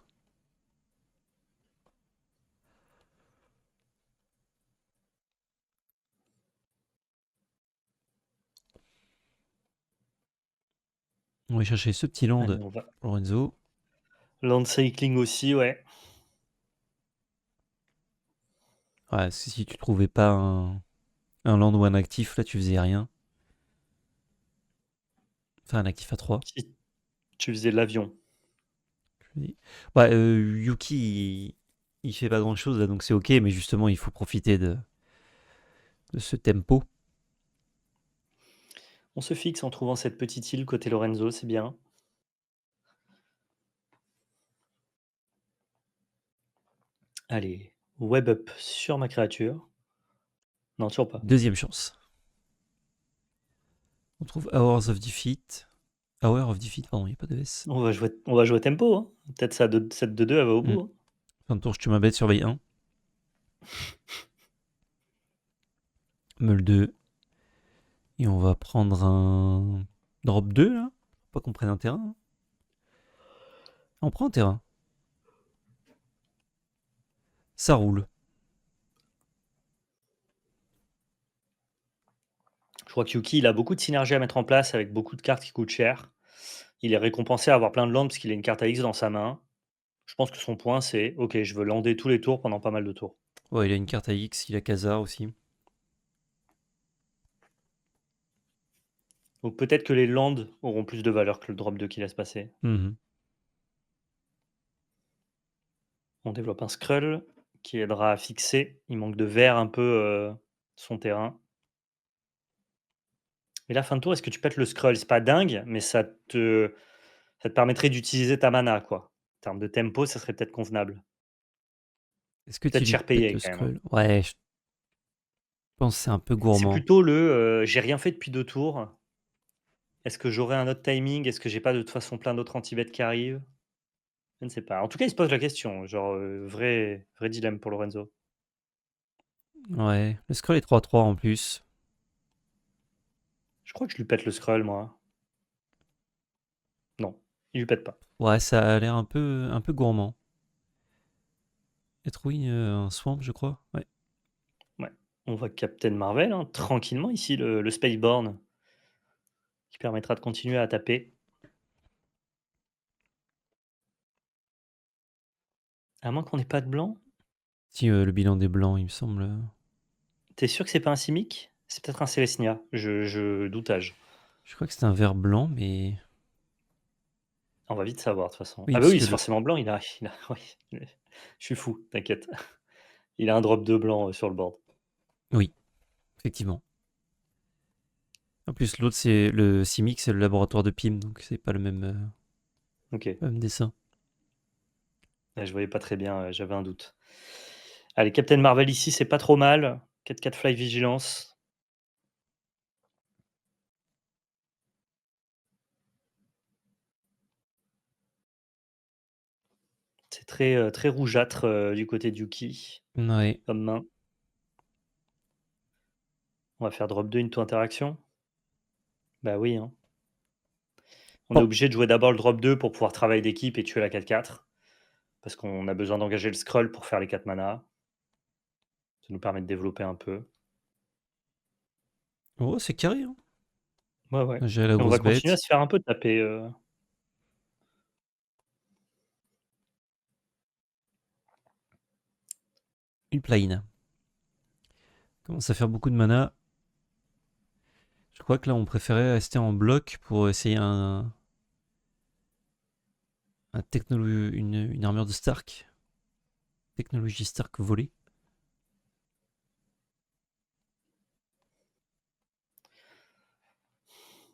S1: On va chercher ce petit land,
S2: Allez, on va
S1: Lorenzo.
S2: land cycling aussi, ouais.
S1: Ouais, si tu trouvais pas un land ou un actif, là tu faisais rien. Enfin, un actif à 3.
S2: Si tu faisais l'avion.
S1: Je me dis. Ouais, Yuki, il fait pas grand chose là, donc c'est ok, mais justement, il faut profiter de ce tempo.
S2: On se fixe en trouvant cette petite île côté Lorenzo, c'est bien. Allez, web up sur ma créature. Non, toujours pas.
S1: Deuxième chance. On trouve Hours of Defeat. Hour of Defeat, pardon, il n'y a pas de S.
S2: On va jouer tempo, hein. Peut-être cette 2-2, elle va au bout, hein.
S1: Fin de tour, je tue ma bête, surveille 1. Meule 2. Et on va prendre un drop 2 là. Pas qu'on prenne un terrain. Hein. On prend un terrain. Ça roule.
S2: Je crois que Yuki, il a beaucoup de synergie à mettre en place avec beaucoup de cartes qui coûtent cher. Il est récompensé à avoir plein de landes parce qu'il a une carte à X dans sa main. Je pense que son point, c'est ok, je veux lander tous les tours pendant pas mal de tours.
S1: Ouais, il a une carte à X, il a Khazar aussi.
S2: Donc peut-être que les landes auront plus de valeur que le drop 2 qu'il laisse passer.
S1: Mhm.
S2: On développe un Skrull qui aidera à fixer. Il manque de vert un peu son terrain. Et là, fin de tour, est-ce que tu pètes le Skrull? C'est pas dingue, mais ça te permettrait d'utiliser ta mana, quoi. En termes de tempo, ça serait peut-être convenable.
S1: Est-ce que tu
S2: Peut-être
S1: lui
S2: cher
S1: pètes
S2: payé
S1: le
S2: quand même, hein.
S1: scroll? Ouais, je pense que c'est un peu
S2: C'est
S1: gourmand.
S2: plutôt j'ai rien fait depuis 2 tours. Est-ce que j'aurai un autre timing? Est-ce que j'ai pas de toute façon plein d'autres anti-bêtes qui arrivent? Je ne sais pas. En tout cas, il se pose la question, genre, vrai dilemme pour Lorenzo.
S1: Ouais, le scroll est 3-3 en plus.
S2: Je crois que je lui pète le Skrull, moi. Non, il lui pète pas.
S1: Ouais, ça a l'air un peu gourmand. Être oui, un swamp, je crois. Ouais.
S2: Ouais. On voit Captain Marvel, hein, tranquillement ici, le Spaceborne, qui permettra de continuer à taper. À moins qu'on ait pas de blanc?
S1: Si le bilan des blancs, il me semble.
S2: T'es sûr que c'est pas un Simic? C'est peut-être un Selesnya, je doutage.
S1: Je crois que c'est un vert blanc, mais.
S2: On va vite savoir de toute façon.
S1: Oui,
S2: Ah bah
S1: parce
S2: oui,
S1: que
S2: c'est
S1: le.
S2: forcément blanc, oui, je suis fou, t'inquiète. Il a un drop de blanc, sur le board.
S1: Oui, effectivement. En plus, l'autre, c'est le Simic, c'est le laboratoire de Pym, donc c'est pas
S2: OK.
S1: le même dessin.
S2: Ouais, je voyais pas très bien, j'avais un doute. Allez, Captain Marvel ici, c'est pas trop mal. 4/4 Fly Vigilance. C'est très rougeâtre, du côté de Yuki,
S1: Ouais.
S2: comme main. On va faire drop 2 into interaction. Bah oui, hein. On est
S1: Bon.
S2: obligé de jouer d'abord le drop 2 pour pouvoir travailler d'équipe et tuer la 4/4. Parce qu'on a besoin d'engager le scroll pour faire les 4 mana. Ça nous permet de développer un peu.
S1: Oh, c'est carré, hein.
S2: Ouais, ouais.
S1: J'ai la
S2: Et on va
S1: grosse
S2: continuer à
S1: bête.
S2: se faire un peu taper,
S1: Une plane. Commence à faire beaucoup de mana. Je crois que là, on préférait rester en bloc pour essayer une armure de Stark. Technologie Stark volée.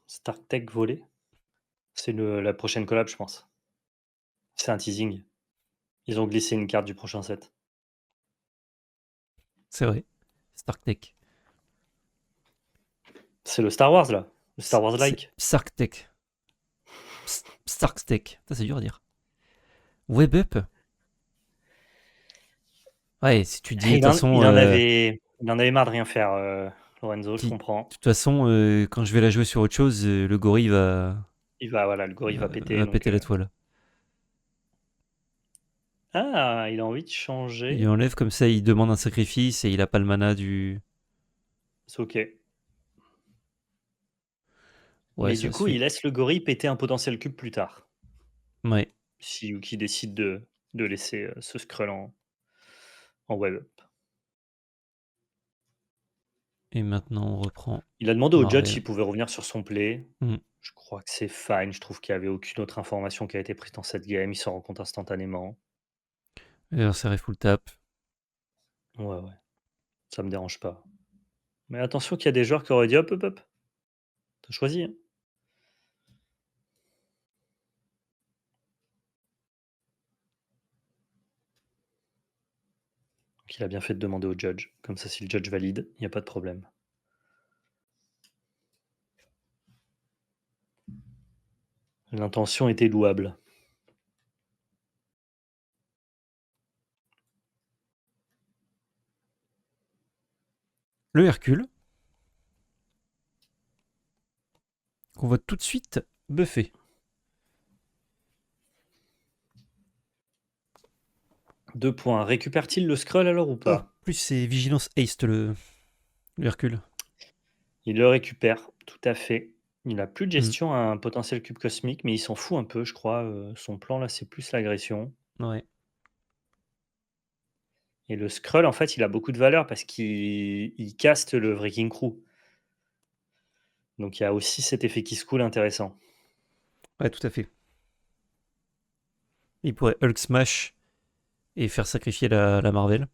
S2: Stark Tech volé. C'est la prochaine collab, je pense. C'est un teasing. Ils ont glissé une carte du prochain set.
S1: C'est vrai. Stark Tech.
S2: C'est le Star Wars, là. Le Star
S1: C'est
S2: Wars-like.
S1: Stark Tech. Stark Tech. C'est dur à dire. Web Up. Ouais, si tu dis, de toute façon,
S2: Il en avait marre de rien faire, Lorenzo, je
S1: de
S2: comprends.
S1: toute façon, quand je vais la jouer sur autre chose, le gorille
S2: Voilà, le gorille va péter,
S1: va
S2: donc
S1: péter la toile.
S2: ah, il a envie de
S1: Il
S2: changer.
S1: enlève comme ça, il demande un sacrifice et il a pas le mana du.
S2: C'est OK.
S1: Ouais,
S2: Mais
S1: ça
S2: du
S1: se
S2: coup, il
S1: fait.
S2: laisse le gorille péter un potentiel cube plus tard.
S1: Ouais.
S2: Si Yuki décide de laisser, ce Skrull en web up.
S1: Et maintenant, on reprend
S2: Il a demandé au judge
S1: Marvel.
S2: s'il pouvait revenir sur son play.
S1: Hmm.
S2: Je crois que c'est fine. Je trouve qu'il y avait aucune autre information qui a été prise dans cette game. Il s'en rend compte instantanément.
S1: Et serré full tap.
S2: Ouais, ouais, ça me dérange pas. Mais attention qu'il y a des joueurs qui auraient dit: «Hop, hop, hop, tu choisi, hein». Donc il a bien fait de demander au judge. Comme ça, si le judge valide, il y a pas de problème. L'intention était louable.
S1: Le Hercule, qu'on va tout de suite buffer.
S2: 2 points. Récupère-t-il le scroll alors ou
S1: Oh,
S2: pas?
S1: plus c'est Vigilance Haste le Hercule.
S2: Il le récupère, tout à fait. Il a plus de
S1: Hmm,
S2: gestion à un potentiel cube cosmique, mais il s'en fout un peu, je crois. Son plan là, c'est plus l'agression.
S1: ouais.
S2: Et le scroll, en fait, il a beaucoup de valeur parce qu'il caste le Wrecking Crew. Donc il y a aussi cet effet qui se coule intéressant.
S1: Ouais, tout à fait. Il pourrait Hulk Smash et faire sacrifier la Marvel.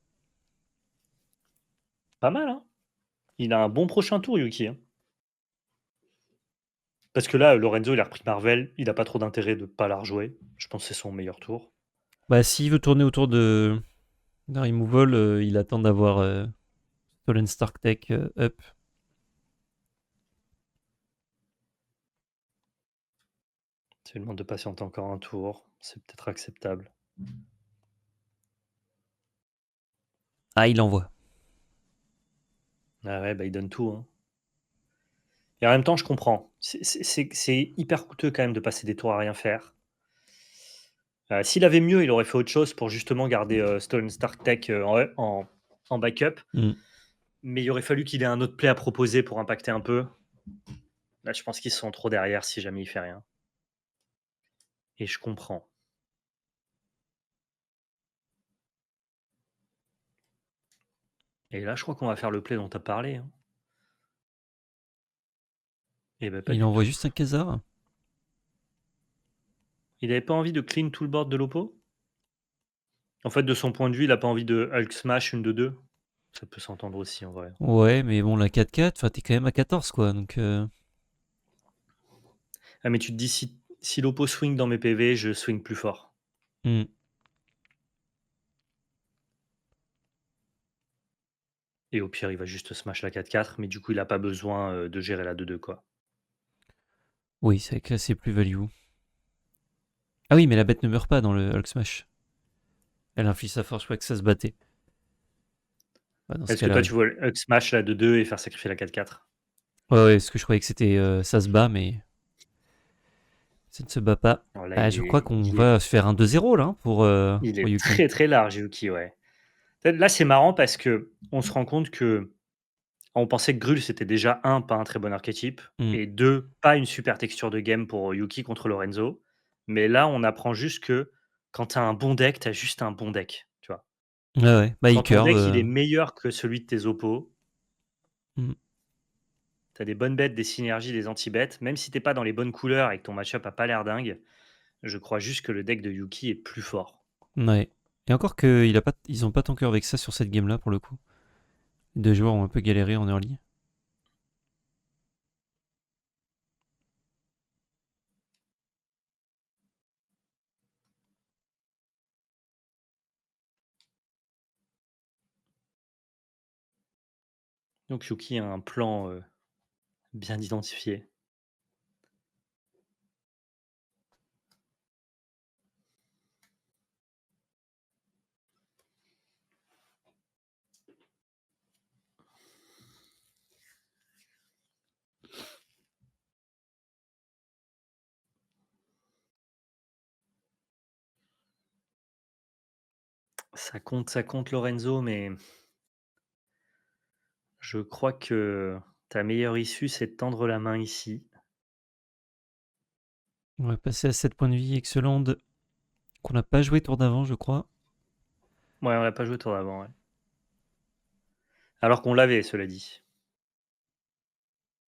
S2: Pas mal, hein? Il a un bon prochain tour, Yuki, hein. Parce que là, Lorenzo, il a repris Marvel, il a pas trop d'intérêt de pas la rejouer. Je pense que c'est son meilleur tour.
S1: Bah, s'il veut tourner autour de d'un removal, il attend d'avoir Stolen Stark Tech up.
S2: Tu lui demandes de patienter encore un tour, c'est peut-être acceptable.
S1: Ah, il envoie.
S2: Ah ouais, bah il donne tout, hein. Et en même temps, je comprends. C'est hyper coûteux quand même de passer des tours à rien faire. S'il avait mieux, il aurait fait autre chose pour justement garder Stolen Stark Tech en backup.
S1: Hmm.
S2: Mais il aurait fallu qu'il ait un autre play à proposer pour impacter un peu. Là, je pense qu'ils sont trop derrière si jamais il fait rien. Et je comprends. Et là, je crois qu'on va faire le play dont tu as parlé, hein. Et ben pas
S1: Il
S2: du
S1: envoie
S2: tout.
S1: juste un Khazar.
S2: Il avait pas envie de clean tout le board de l'oppo? En fait, de son point de vue, il a pas envie de Hulk Smash une de 2. Ça peut s'entendre aussi en vrai.
S1: Ouais, mais bon, la 4-4, t'es quand même à 14, quoi. Donc,
S2: Ah, mais tu te dis, si l'oppo swing dans mes PV, je swing plus fort.
S1: hmm.
S2: Et au pire, il va juste smash la 4-4, mais du coup, il a pas besoin de gérer la 2-2, quoi.
S1: Oui, c'est vrai que là, c'est plus value. Ah oui, mais la bête ne meurt pas dans le Hulk Smash. Elle inflige sa force, je crois que ça se battait. Bah, dans ce
S2: Est-ce que
S1: cas-là,
S2: toi,
S1: oui.
S2: tu vois Hulk smash la 2-2 et faire sacrifier la 4-4?
S1: Ouais, ouais, parce que je croyais que c'était ça se bat, mais ça ne se bat pas.
S2: Alors là,
S1: Ah, je crois qu'on va se faire un 2-0 là
S2: il
S1: pour
S2: est
S1: Yuki.
S2: très très large, Yuki, ouais. Là, c'est marrant parce que on se rend compte que on pensait que Grul, c'était déjà un, pas un très bon archétype,
S1: Hmm.
S2: et deux, pas une super texture de game pour Yuki contre Lorenzo. Mais là, on apprend juste que quand tu as un bon deck, tu as juste un bon deck. Tu vois.
S1: Ouais, ouais. Bah, il
S2: Quand ton
S1: curve.
S2: deck il est meilleur que celui de tes oppos,
S1: Hmm.
S2: tu as des bonnes bêtes, des synergies, des anti-bêtes, même si t'es pas dans les bonnes couleurs et que ton match-up a pas l'air dingue, je crois juste que le deck de Yuki est plus fort.
S1: Ouais. Et encore que ils ont pas tant cœur avec ça sur cette game là pour le coup. Les deux joueurs ont un peu galéré en early.
S2: Donc Yuki a un plan bien identifié. Ça compte Lorenzo, mais je crois que ta meilleure issue, c'est de tendre la main ici.
S1: On va passer à 7 points de vie, excellent. Qu'on n'a pas joué tour d'avant, je crois.
S2: Ouais, on l'a pas joué tour d'avant, ouais. Alors qu'on l'avait, cela dit.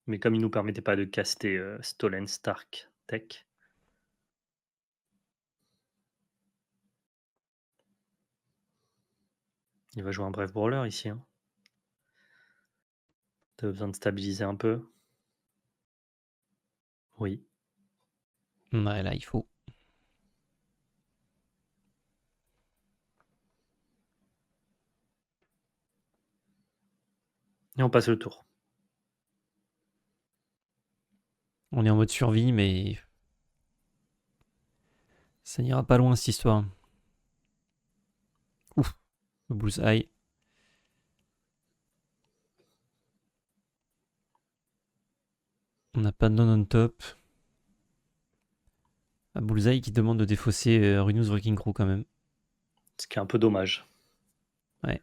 S2: Mais comme il nous permettait pas de caster Stolen Stark Tech. Il va jouer un bref brawler ici, hein. Tu besoin de stabiliser un peu? Oui.
S1: Ouais, là, il faut.
S2: Et on passe le tour.
S1: On est en mode survie, mais ça n'ira pas loin, cette histoire. Ouf, le bullseye. On n'a pas de non on top. Un bullseye qui demande de défausser Runus Wrecking Crew quand même.
S2: Ce qui est un peu dommage.
S1: Ouais.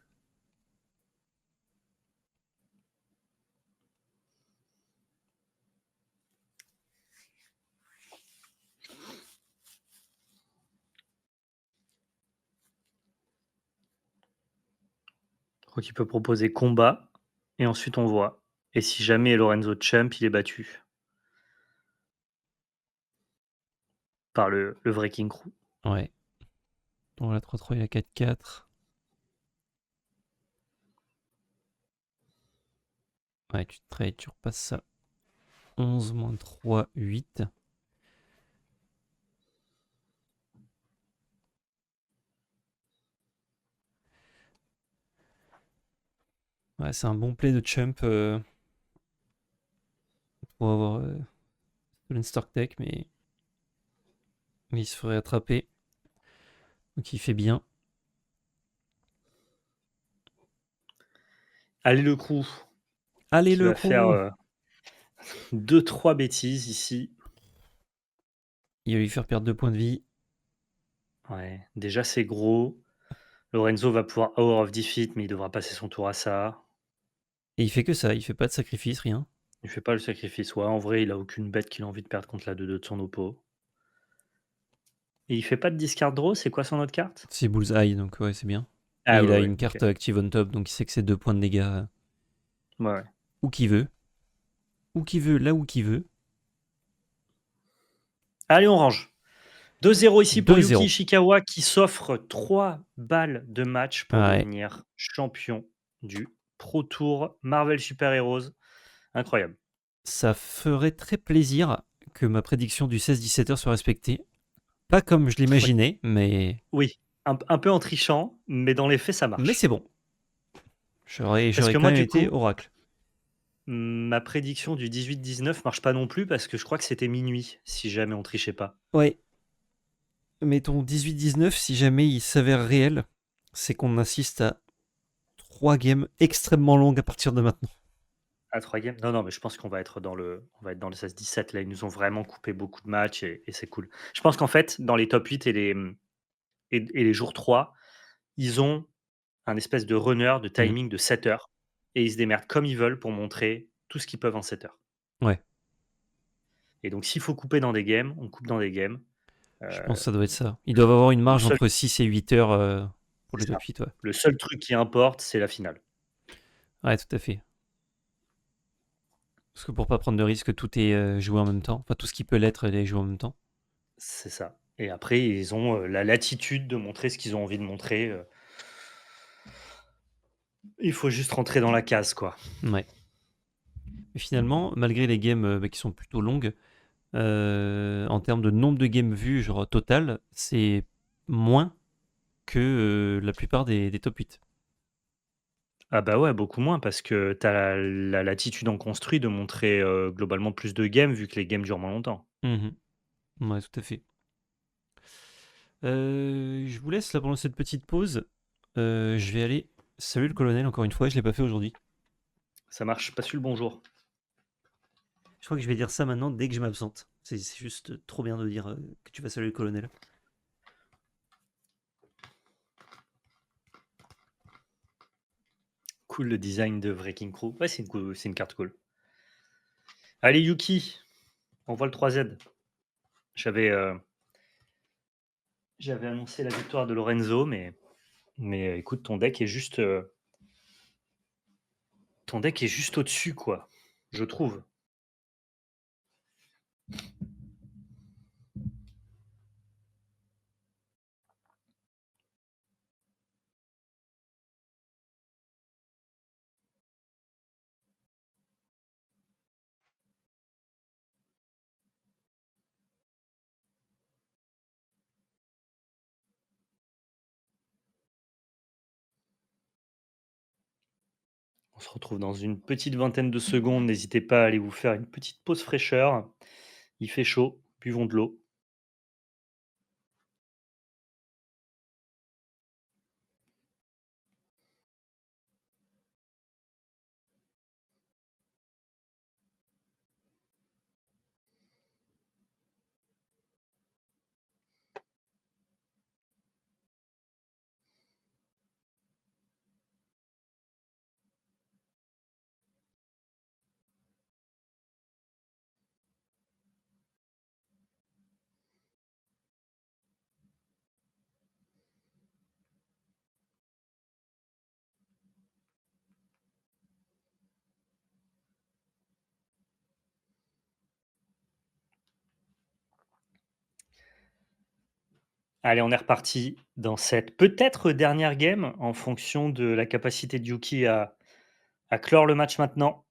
S2: Je crois qu'il peut proposer combat et ensuite on voit. Et si jamais Lorenzo champ, il est battu par le vrai King Crew.
S1: Ouais. Donc la 3-3 et la 4-4. Ouais, tu trades, tu repasses ça. 11 moins 3, 8. Ouais, c'est un bon play de Chump pour avoir Stolen Stark Tech, mais il se ferait attraper. Donc il fait bien.
S2: Allez le Crew
S1: Allez
S2: qui
S1: le
S2: va faire
S1: crew.
S2: 2-3 bêtises ici.
S1: Il va lui faire perdre 2 points de vie.
S2: Ouais, déjà c'est gros. Lorenzo va pouvoir Hour of Defeat, mais il devra passer son tour à ça.
S1: Et il fait que ça, il fait pas de sacrifice, rien.
S2: Il fait pas le sacrifice. Ouais, en vrai, il a aucune bête qu'il a envie de perdre contre la 2-2 de son oppo. Et il fait pas de discard draw, c'est quoi son autre carte?
S1: C'est bullseye, donc ouais, c'est bien. Et
S2: Ah
S1: il
S2: ouais,
S1: a
S2: ouais,
S1: une
S2: ok.
S1: carte active on top, donc il sait que c'est 2 points de dégâts
S2: Ouais, ouais.
S1: où qu'il veut. Où qu'il veut, là où qu'il veut.
S2: Allez, on range. 2-0 ici pour Yuki
S1: 2-0.
S2: Ishikawa qui s'offre 3 balles de match pour
S1: Ouais.
S2: devenir champion du Pro Tour Marvel Super Heroes. Incroyable.
S1: Ça ferait très plaisir que ma prédiction du 16-17 heures soit respectée. Pas comme je
S2: Oui,
S1: l'imaginais, mais
S2: oui. Un peu en trichant, mais dans les faits, ça
S1: c'est
S2: marche.
S1: bon.
S2: Parce
S1: J'aurais
S2: que
S1: quand
S2: moi,
S1: même
S2: du
S1: été
S2: coup,
S1: oracle.
S2: ma prédiction du 18-19 marche pas non plus parce que je crois que c'était minuit si jamais on trichait pas.
S1: Ouais. Mais ton 18-19, si jamais il s'avère réel, c'est qu'on assiste à 3 games extrêmement longues à partir de maintenant.
S2: À 3 games? Non, non, mais je pense qu'on va être dans le 16-17 là. Ils nous ont vraiment coupé beaucoup de matchs et c'est cool. Je pense qu'en fait, dans les top 8 et les jours 3, ils ont un espèce de runner, de
S1: Mm.
S2: timing de 7 heures et ils se démerdent comme ils veulent pour montrer tout ce qu'ils peuvent en 7 heures.
S1: Ouais,
S2: Et donc s'il faut couper dans des games, on coupe dans des games.
S1: je
S2: Heu,
S1: pense que ça doit être ça. Ils doivent avoir une
S2: le
S1: marge
S2: seul
S1: entre 6 et 8 heures pour le
S2: c'est
S1: top
S2: ça.
S1: 8. Ouais.
S2: Le seul truc qui importe, c'est la finale.
S1: Ouais, tout à fait. Parce que pour pas prendre de risque, tout est joué en même temps. Enfin, tout ce qui peut l'être est joué en même temps.
S2: C'est ça. Et après, ils ont, la latitude de montrer ce qu'ils ont envie de montrer, il faut juste rentrer dans la case, quoi.
S1: Ouais. Mais finalement, malgré les games qui sont plutôt longues, en termes de nombre de games vus, genre total, c'est moins que la plupart des top 8.
S2: Ah bah, ouais, beaucoup moins parce que tu as la latitude en construit de montrer, globalement plus de games vu que les games durent moins longtemps.
S1: Mhm. Ouais, tout à fait. Je vous laisse là pendant cette petite pause. Je vais aller saluer le colonel encore une fois, je l'ai pas fait aujourd'hui.
S2: Ça marche, pas su le bonjour.
S1: Je crois que je vais dire ça maintenant dès que je m'absente. C'est juste trop bien de dire que tu vas saluer le colonel.
S2: Cool le design de Wrecking Crew. Ouais, c'est une carte cool. Allez Yuki, on voit le 3Z. J'avais, j'avais annoncé la victoire de Lorenzo, mais écoute, ton deck est juste au-dessus, quoi, je trouve. On se retrouve dans une petite vingtaine de secondes. N'hésitez pas à aller vous faire une petite pause fraîcheur. Il fait chaud, buvons de l'eau. Allez, on est reparti dans cette peut-être dernière game en fonction de la capacité de Yuki à clore le match maintenant.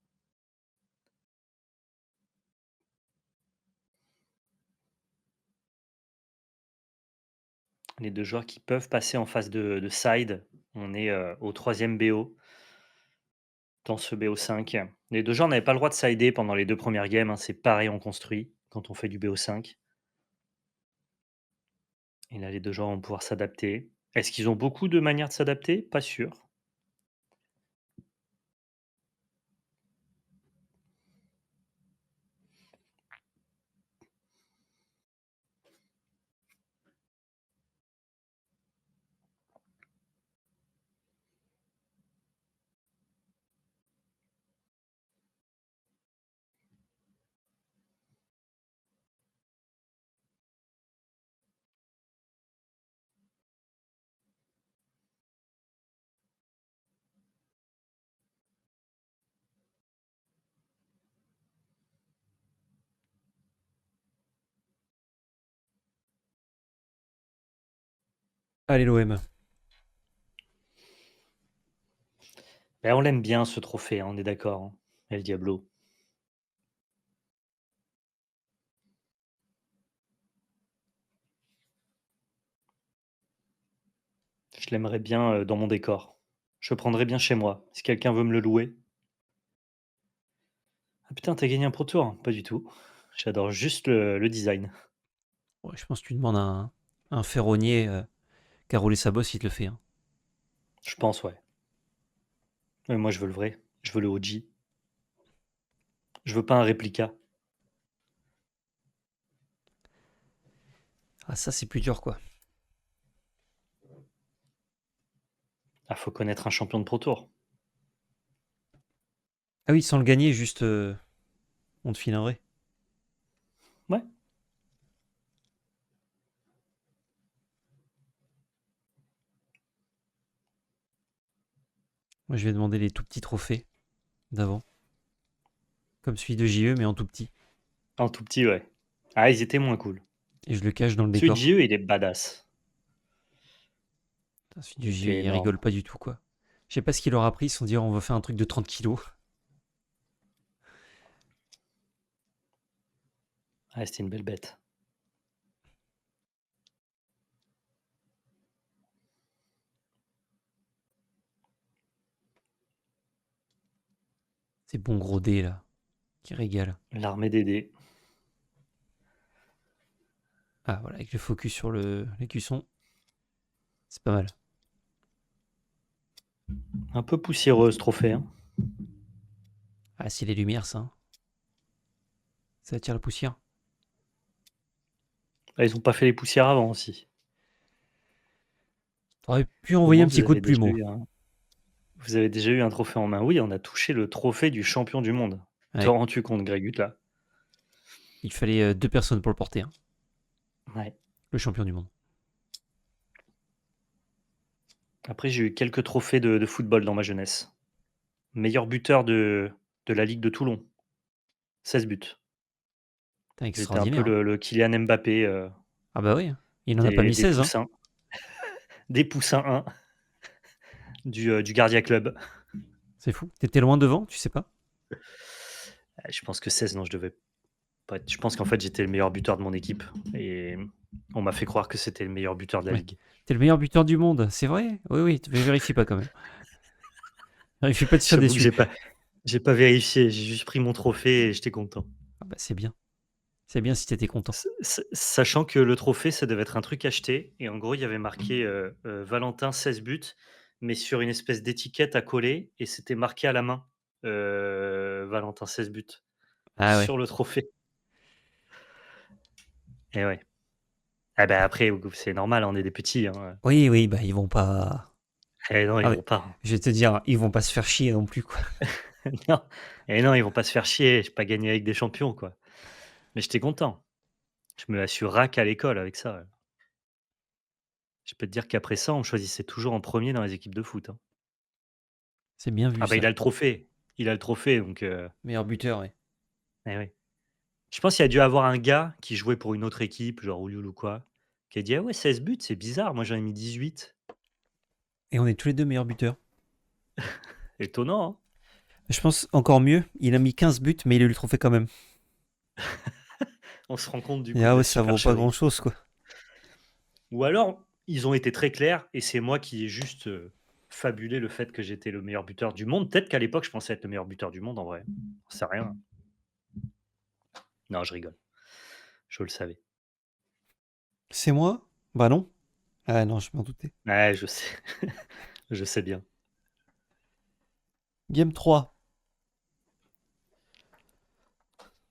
S2: Les deux joueurs qui peuvent passer en phase de side. On est au troisième BO dans ce BO5. Les deux joueurs n'avaient pas le droit de sider pendant les deux premières games, hein. C'est pareil en construit quand on fait du BO5. Et là, les deux joueurs vont pouvoir s'adapter. Est-ce qu'ils ont beaucoup de manières de s'adapter? Pas sûr.
S1: Allez, l'OM.
S2: Ben, on l'aime bien ce trophée, hein, on est d'accord, hein. El Diablo. Je l'aimerais bien dans mon décor. Je le prendrais bien chez moi. Si quelqu'un veut me le louer. Ah putain, t'as gagné un Pro Tour? Pas du tout. J'adore juste le design.
S1: Ouais, je pense que tu demandes à un ferronnier qui a roulé sa bosse, il te le fait, hein.
S2: Je pense, ouais. Mais moi, je veux le vrai. Je veux le OG. Je veux pas un réplica.
S1: Ah, ça, c'est plus dur, quoi.
S2: Ah, faut connaître un champion de Pro Tour.
S1: Ah oui, sans le gagner, juste on te file un vrai.
S2: Ouais.
S1: Moi, je vais demander les tout petits trophées d'avant. Comme celui de JE, mais en tout petit.
S2: En tout petit, ouais. Ah, ils étaient moins cool.
S1: Et je le cache dans le
S2: Celui de
S1: décor.
S2: JE, il est badass.
S1: Putain, celui
S2: Il
S1: du JE,
S2: était
S1: il
S2: énorme.
S1: rigole pas du tout, quoi. Je sais pas ce qu'il leur a pris, ils se sont dit, on va faire un truc de 30 kilos.
S2: Ah, c'était une belle bête.
S1: Ces bons gros dés, là, qui régalent.
S2: L'armée des dés.
S1: Ah, voilà, avec le focus sur l'écusson. C'est pas mal.
S2: Un peu poussiéreuse, trophée, hein.
S1: Ah, c'est les lumières, ça, hein. Ça attire la poussière.
S2: Ah, ils ont pas fait les poussières avant aussi.
S1: T'aurais pu
S2: Au
S1: envoyer
S2: moins,
S1: un petit coup de plumeau.
S2: vous avez déjà eu un trophée en main. Oui, on a touché le trophée du champion du monde. Te
S1: Ouais,
S2: rends-tu compte, Grégut, là?
S1: il fallait 2 personnes pour le porter, hein.
S2: Ouais.
S1: Le champion du monde.
S2: Après, j'ai eu quelques trophées de football dans ma jeunesse. Meilleur buteur de la Ligue de Toulon. 16 buts.
S1: Putain,
S2: J'étais un peu
S1: extraordinaire, hein.
S2: le Kylian Mbappé
S1: Ah bah oui, hein. Il en a pas mis
S2: des
S1: 16, hein.
S2: poussins. Des poussins 1 du Guardia Club.
S1: C'est fou. T'étais loin devant, tu sais pas.
S2: Je pense que 16, non, je devais pas être. Je pense qu'en fait, j'étais le meilleur buteur de mon équipe. Et on m'a fait croire que c'était le meilleur buteur de la
S1: Ouais.
S2: Ligue.
S1: T'es le meilleur buteur du monde, c'est vrai. Oui, oui, vérifie pas quand même. Il fait pas de tir
S2: J'avoue que
S1: déçu.
S2: j'ai pas vérifié, j'ai juste pris mon trophée et j'étais content.
S1: Ah bah, c'est bien. C'est bien si t'étais content.
S2: Sachant que le trophée, ça devait être un truc acheté et en gros, il y avait marqué, Valentin 16 buts, mais sur une espèce d'étiquette à coller et c'était marqué à la main, Valentin 16 buts
S1: Ah ouais.
S2: sur le trophée et ouais. Ah bah, après, c'est normal, on est des petits, hein,
S1: Oui, oui, bah ils vont pas.
S2: non, ils
S1: Ah ouais.
S2: vont pas, hein.
S1: Je vais te dire, ils vont pas se faire chier non plus, quoi.
S2: Non non, ils vont pas se faire chier, j'ai pas gagné avec des champions, quoi. Mais j'étais content. Je me la suis rack à l'école avec ça, ouais. Je peux te dire qu'après ça, on me choisissait toujours en premier dans les équipes de foot, hein.
S1: C'est bien vu
S2: Ah bah,
S1: ça.
S2: il a le trophée. Il a le trophée donc
S1: Meilleur buteur, ouais.
S2: eh oui. Je pense qu'il y a dû avoir un gars qui jouait pour une autre équipe, genre Ouyoul ou quoi, qui a dit: «Ah ouais, 16 buts, c'est bizarre, moi j'en ai mis 18».
S1: Et on est tous les deux meilleurs buteurs.
S2: Étonnant, hein?
S1: Je pense encore mieux, il a mis 15 buts, mais il a eu le trophée quand même.
S2: On se rend compte du
S1: Et
S2: coup
S1: ah
S2: de
S1: ouais,
S2: la
S1: ça vaut pas
S2: supercherie.
S1: grand chose, quoi.
S2: Ou alors, ils ont été très clairs et c'est moi qui ai juste, fabulé le fait que j'étais le meilleur buteur du monde. Peut-être qu'à l'époque, je pensais être le meilleur buteur du monde en vrai. J'en sais rien. Non, je rigole. Je le savais.
S1: C'est moi? Bah non. Ah non, je m'en doutais.
S2: Ouais, je sais. Je sais bien.
S1: Game 3.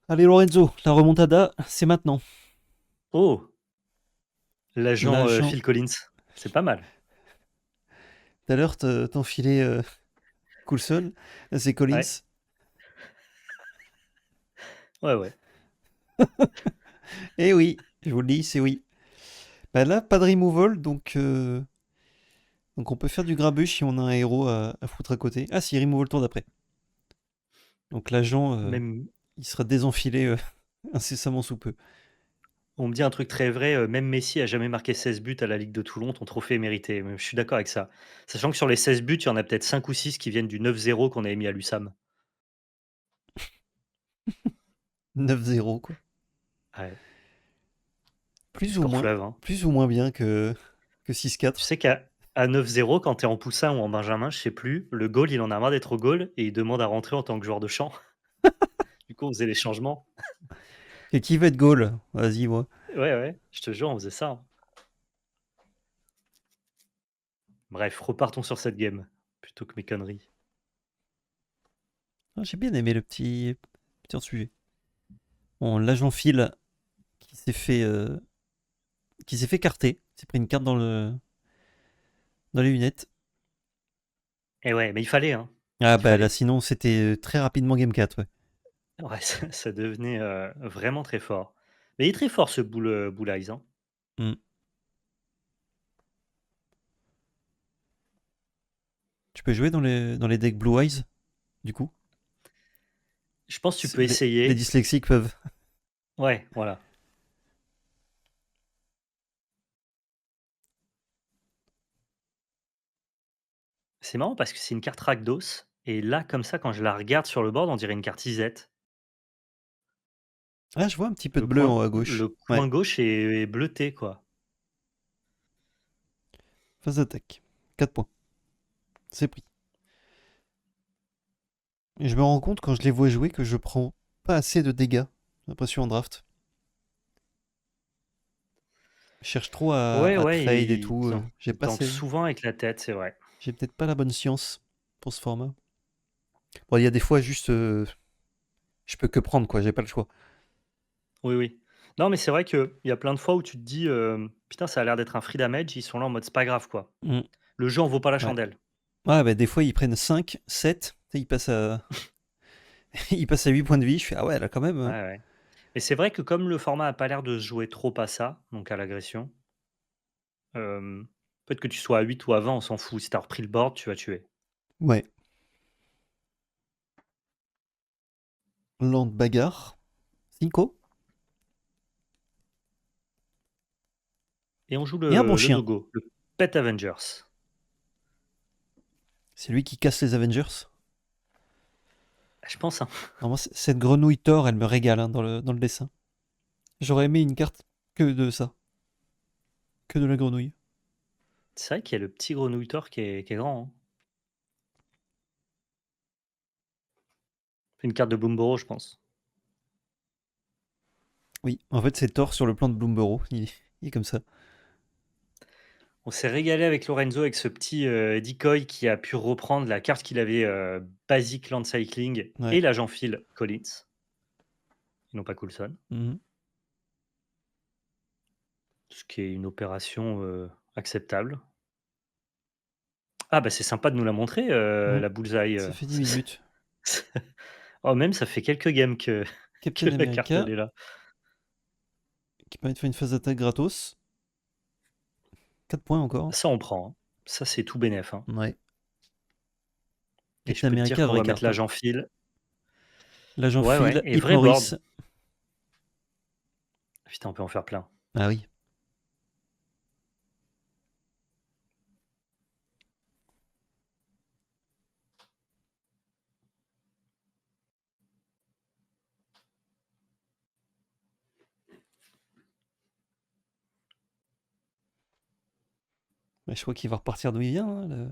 S1: Allez Lorenzo, la remontada, c'est maintenant.
S2: Oh! L'agent,
S1: L'agent.
S2: Phil Collins. C'est pas mal.
S1: Tout à l'heure, t'enfilais Coulson. Là, c'est
S2: Ouais.
S1: Collins.
S2: Ouais, ouais.
S1: Eh oui, je vous le dis, c'est oui. Bah là, pas de removal, donc on peut faire du grabuge si on a un héros à foutre à côté. Ah si, removal tour d'après. Donc l'agent,
S2: Même
S1: il sera désenfilé incessamment sous peu.
S2: on me dit un truc très vrai, même Messi a jamais marqué 16 buts à la Ligue de Toulon, ton trophée est mérité. Je suis d'accord avec ça. Sachant que sur les 16 buts, il y en a peut-être 5 ou 6 qui viennent du 9-0 qu'on avait mis à l'USAM.
S1: 9-0 quoi.
S2: Ouais,
S1: Plus ou
S2: sport
S1: moins,
S2: fleuve, hein.
S1: plus ou moins bien que
S2: Tu
S1: 6-4.
S2: sais qu'à 9-0, quand tu es en poussin ou en benjamin, je sais plus, le goal, il en a marre d'être au goal et il demande à rentrer en tant que joueur de champ. Du coup, on faisait les changements.
S1: Et qui veut être goal? Vas-y, moi.
S2: Ouais, ouais, je te jure, on faisait ça, hein. Bref, repartons sur cette game, plutôt que mes conneries.
S1: Ah, j'ai bien aimé le petit sujet. Bon, l'agent Phil qui s'est fait, euh, qui s'est fait carter. Il s'est pris une carte dans les lunettes.
S2: Et ouais, mais il fallait, hein.
S1: Ah
S2: Il
S1: bah là,
S2: fallait.
S1: sinon, c'était très rapidement Game 4, ouais.
S2: Ouais, ça devenait, vraiment très fort. Mais il est très fort ce Bull Eyes, hein.
S1: Hmm. Tu peux jouer dans les decks Blue Eyes, du coup.
S2: Je pense que tu peux
S1: Les
S2: essayer.
S1: dyslexiques peuvent.
S2: Ouais, voilà. C'est marrant parce que c'est une carte Rakdos et là, comme ça, quand je la regarde sur le board, on dirait une carte Izette.
S1: Ah, je vois un petit peu de bleu en haut à
S2: Le
S1: gauche. Ouais,
S2: coin gauche est bleuté, quoi.
S1: phase d'attaque. 4 points. C'est pris. Et je me rends compte quand je les vois jouer que je prends pas assez de dégâts. J'ai l'impression en draft. Je cherche trop
S2: Ouais,
S1: à
S2: ouais,
S1: trade et tout.
S2: il tente souvent avec la tête, c'est vrai.
S1: J'ai peut-être pas la bonne science pour ce format. Bon, il y a des fois juste. Je peux que prendre, quoi. J'ai pas le choix.
S2: Oui, oui. Non, mais c'est vrai qu'il y a plein de fois où tu te dis, «Putain, ça a l'air d'être un free damage», ils sont là en mode: «C'est pas grave, quoi.
S1: Hmm.
S2: Le jeu en vaut pas la
S1: Ouais.
S2: chandelle».
S1: Ouais, bah, des fois, ils prennent 5, 7. Tu sais, ils passent à. Ils passent à 8 points de vie. Je fais, ah ouais, là, quand même.
S2: Ouais, ouais. Mais c'est vrai que comme le format a pas l'air de se jouer trop à ça, donc à l'agression, hem, peut-être que tu sois à 8 ou à 20, on s'en fout. Si tu as repris le board, tu vas tuer.
S1: Ouais. Land bagarre. 5.
S2: Et on joue
S1: Et un bon
S2: le
S1: chien.
S2: dogo, le Pet Avengers.
S1: C'est lui qui casse les Avengers.
S2: Je pense, hein.
S1: Normalement, cette grenouille Thor, elle me régale hein, dans le dessin. J'aurais aimé une carte que de ça. Que de la grenouille.
S2: C'est vrai qu'il y a le petit grenouille Thor qui est grand, hein. Une carte de Boomboro, je pense.
S1: Oui, en fait, c'est Thor sur le plan de Bloomborough. Il est comme ça.
S2: On s'est régalé avec Lorenzo avec ce petit decoy qui a pu reprendre la carte qu'il avait Basic Land Cycling
S1: Ouais.
S2: et l'agent Phil Collins, et non pas Coulson.
S1: Mhm.
S2: Ce qui est une opération acceptable. Ah, bah c'est sympa de nous la montrer,
S1: Ouais.
S2: la bullseye.
S1: Ça fait 10 minutes.
S2: Oh, même ça fait quelques games que, que
S1: Captain
S2: la carte elle
S1: America,
S2: est là.
S1: qui permet de faire une phase d'attaque gratos. 4 points encore.
S2: Ça, on prend, hein. Ça, c'est tout bénef, hein.
S1: Ouais.
S2: Et je
S1: Captain
S2: peux te dire
S1: America,
S2: qu'on
S1: vraie
S2: va mettre
S1: carte, hein.
S2: l'agent Phil.
S1: L'agent
S2: Ouais, ouais,
S1: Phil,
S2: et
S1: Hip
S2: vrai board.
S1: Morris.
S2: Putain, on peut en faire plein.
S1: Ah oui. Mais je crois qu'il va repartir d'où il vient, hein,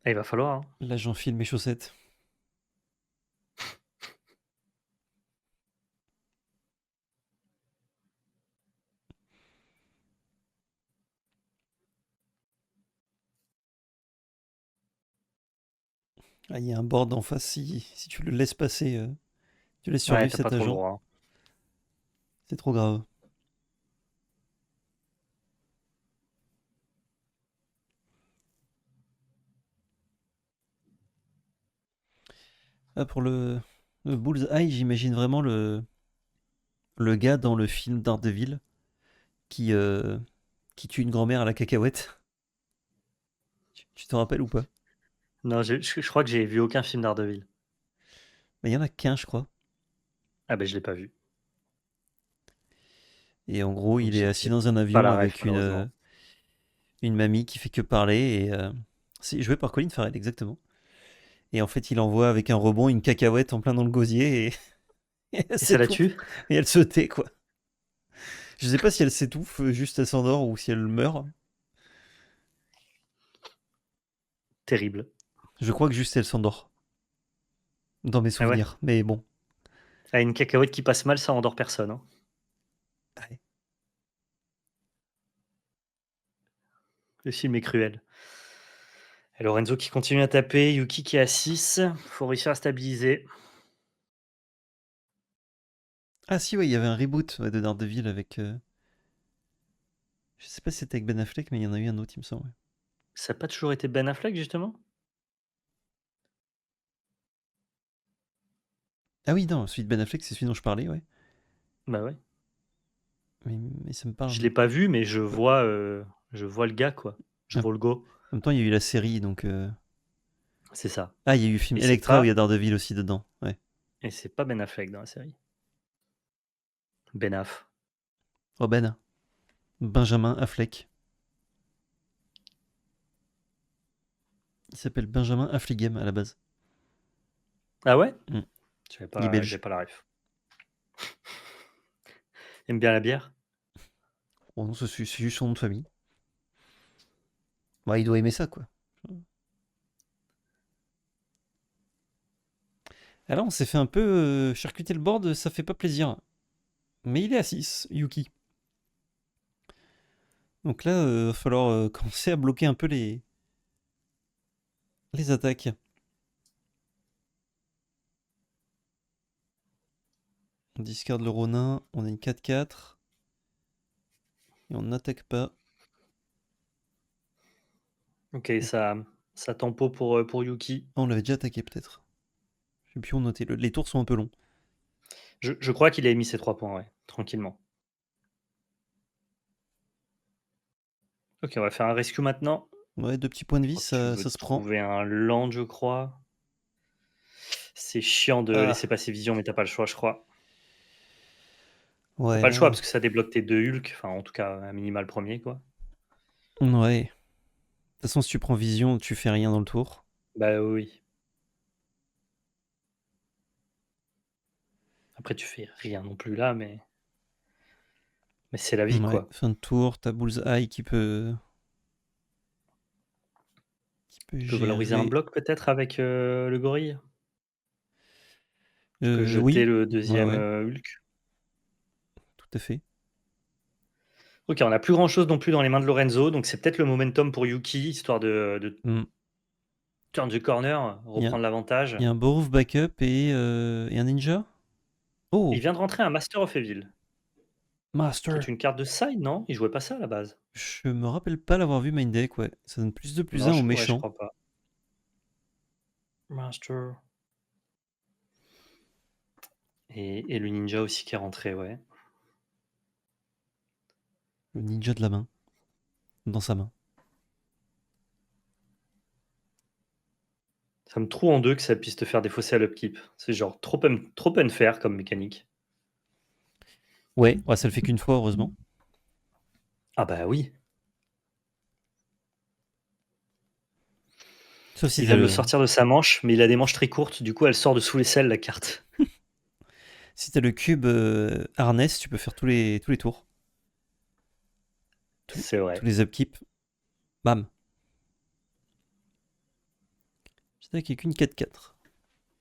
S2: Et il va falloir, hein.
S1: l'agent Phil, mes chaussettes. Ah, il y a un board en face. Si tu le laisses passer, tu laisses
S2: Ouais,
S1: survivre
S2: t'as pas
S1: cet
S2: trop le
S1: agent.
S2: droit, hein.
S1: C'est trop grave. Ah, pour le Bullseye, j'imagine vraiment le gars dans le film Daredevil qui, euh, qui tue une grand-mère à la cacahuète. Tu t'en rappelles ou pas?
S2: Non, je crois que j'ai vu aucun film d'Ardeville.
S1: Mais il y en a qu'un, je crois.
S2: Ah ben je l'ai pas vu.
S1: Et en gros,
S2: Donc
S1: il est
S2: j'ai
S1: assis dans un
S2: pas
S1: avion
S2: la ref
S1: avec
S2: malheureusement.
S1: une mamie qui fait que parler. Et c'est joué par Colin Farrell, exactement. Et en fait, il envoie avec un rebond une cacahuète en plein dans le gosier et, et elle
S2: Et ça la
S1: s'étouffe.
S2: tue?
S1: Et elle se tait, quoi. Je sais pas si elle s'étouffe, juste elle s'endort ou si elle meurt.
S2: Terrible.
S1: Je crois que juste elle s'endort. Dans mes
S2: Ah ouais?
S1: souvenirs. Mais bon.
S2: Ah, une cacahuète qui passe mal, ça endort personne, hein.
S1: Ouais.
S2: Le film est cruel. Et Lorenzo qui continue à taper, Yuki qui est à 6. Faut réussir à stabiliser.
S1: Ah si, ouais, il y avait un reboot de Daredevil avec... Je sais pas si c'était avec Ben Affleck, mais il y en a eu un autre, il me semble. Ouais.
S2: Ça a pas toujours été Ben Affleck justement?
S1: Ah oui, non, celui de Ben Affleck, c'est celui dont je parlais, ouais.
S2: Bah ouais.
S1: Mais ça me parle.
S2: Je l'ai pas vu, mais je vois le gars quoi. Je
S1: Ah,
S2: vois le go.
S1: en même temps, il y a eu la série, donc...
S2: C'est ça.
S1: Ah, il y a eu le film
S2: Et c'est
S1: Electra où il y
S2: pas
S1: a Daredevil aussi dedans. Ouais.
S2: Ben Affleck dans la série. Ben Aff.
S1: Oh Ben. Benjamin Affleck. Il s'appelle Benjamin Affligem à la base.
S2: Ah ouais?
S1: Mm. Il est
S2: J'avais
S1: belge.
S2: pas la ref. Aime bien la bière?
S1: Oh non, c'est juste son nom de famille. Bah, il doit aimer ça, quoi. Alors, on s'est fait un peu charcuter le board, ça fait pas plaisir. Mais il est à 6, Yuki. Donc là, va falloir commencer à bloquer un peu les attaques. On discarde le Ronin, on a une 4-4. Et on n'attaque pas.
S2: Ok, ça tempo pour Yuki.
S1: Ah, on l'avait déjà attaqué peut-être. Je sais plus où noter. Les tours sont un peu longs.
S2: Je crois qu'il a mis ses 3 points, ouais, tranquillement. Ok, on va faire un rescue maintenant.
S1: Ouais, 2 petits points de vie,
S2: Oh, tu
S1: ça
S2: veux
S1: se prend.
S2: trouver un land, je crois. C'est chiant de
S1: Ah,
S2: laisser passer Vision, mais t'as pas le choix, je crois. T'as
S1: ouais,
S2: pas le choix
S1: là.
S2: parce que ça débloque tes 2 Hulk, enfin en tout cas un minimal premier quoi.
S1: Ouais. De toute façon, si tu prends vision, tu fais rien dans le tour.
S2: Bah oui. Après tu fais rien non plus là, mais c'est la vie
S1: Ouais,
S2: quoi.
S1: fin de tour, t'as Bullseye qui peut
S2: Tu peux valoriser un
S1: gérer.
S2: bloc peut-être avec le gorille. Je peux jeter
S1: Oui,
S2: le
S1: ouais,
S2: deuxième
S1: ouais,
S2: Hulk.
S1: tout à fait.
S2: Ok, on n'a plus grand chose non plus dans les mains de Lorenzo, donc c'est peut-être le momentum pour Yuki, histoire de
S1: Hmm.
S2: turn the corner,
S1: Il y a,
S2: reprendre l'avantage.
S1: il y a un Borov backup et un ninja. Oh,
S2: Il vient de rentrer un Master of Evil, qui est
S1: Master.
S2: une carte de side, non? Il jouait pas ça à la base.
S1: Je me rappelle pas l'avoir vu main deck, ouais. Ça donne plus de plus
S2: Non,
S1: un au
S2: ouais, je
S1: méchant.
S2: crois pas. Master. Et le ninja aussi qui est rentré, ouais.
S1: Le ninja de la main. Dans sa main.
S2: Ça me trouve en deux que ça puisse te faire défausser à l'upkeep. C'est genre trop unfair comme mécanique.
S1: Ouais, ouais, ça le fait qu'une fois, heureusement.
S2: Ah bah oui.
S1: Sauf si
S2: Il
S1: t'as
S2: vient de le
S1: le,
S2: sortir de sa manche, mais il a des manches très courtes, du coup elle sort de sous les selles la carte.
S1: si t'as le cube harness, tu peux faire tous les tours. Tous,
S2: C'est
S1: tous
S2: vrai.
S1: les upkeep. Bam. C'est qu'il n'y a qu'une 4-4.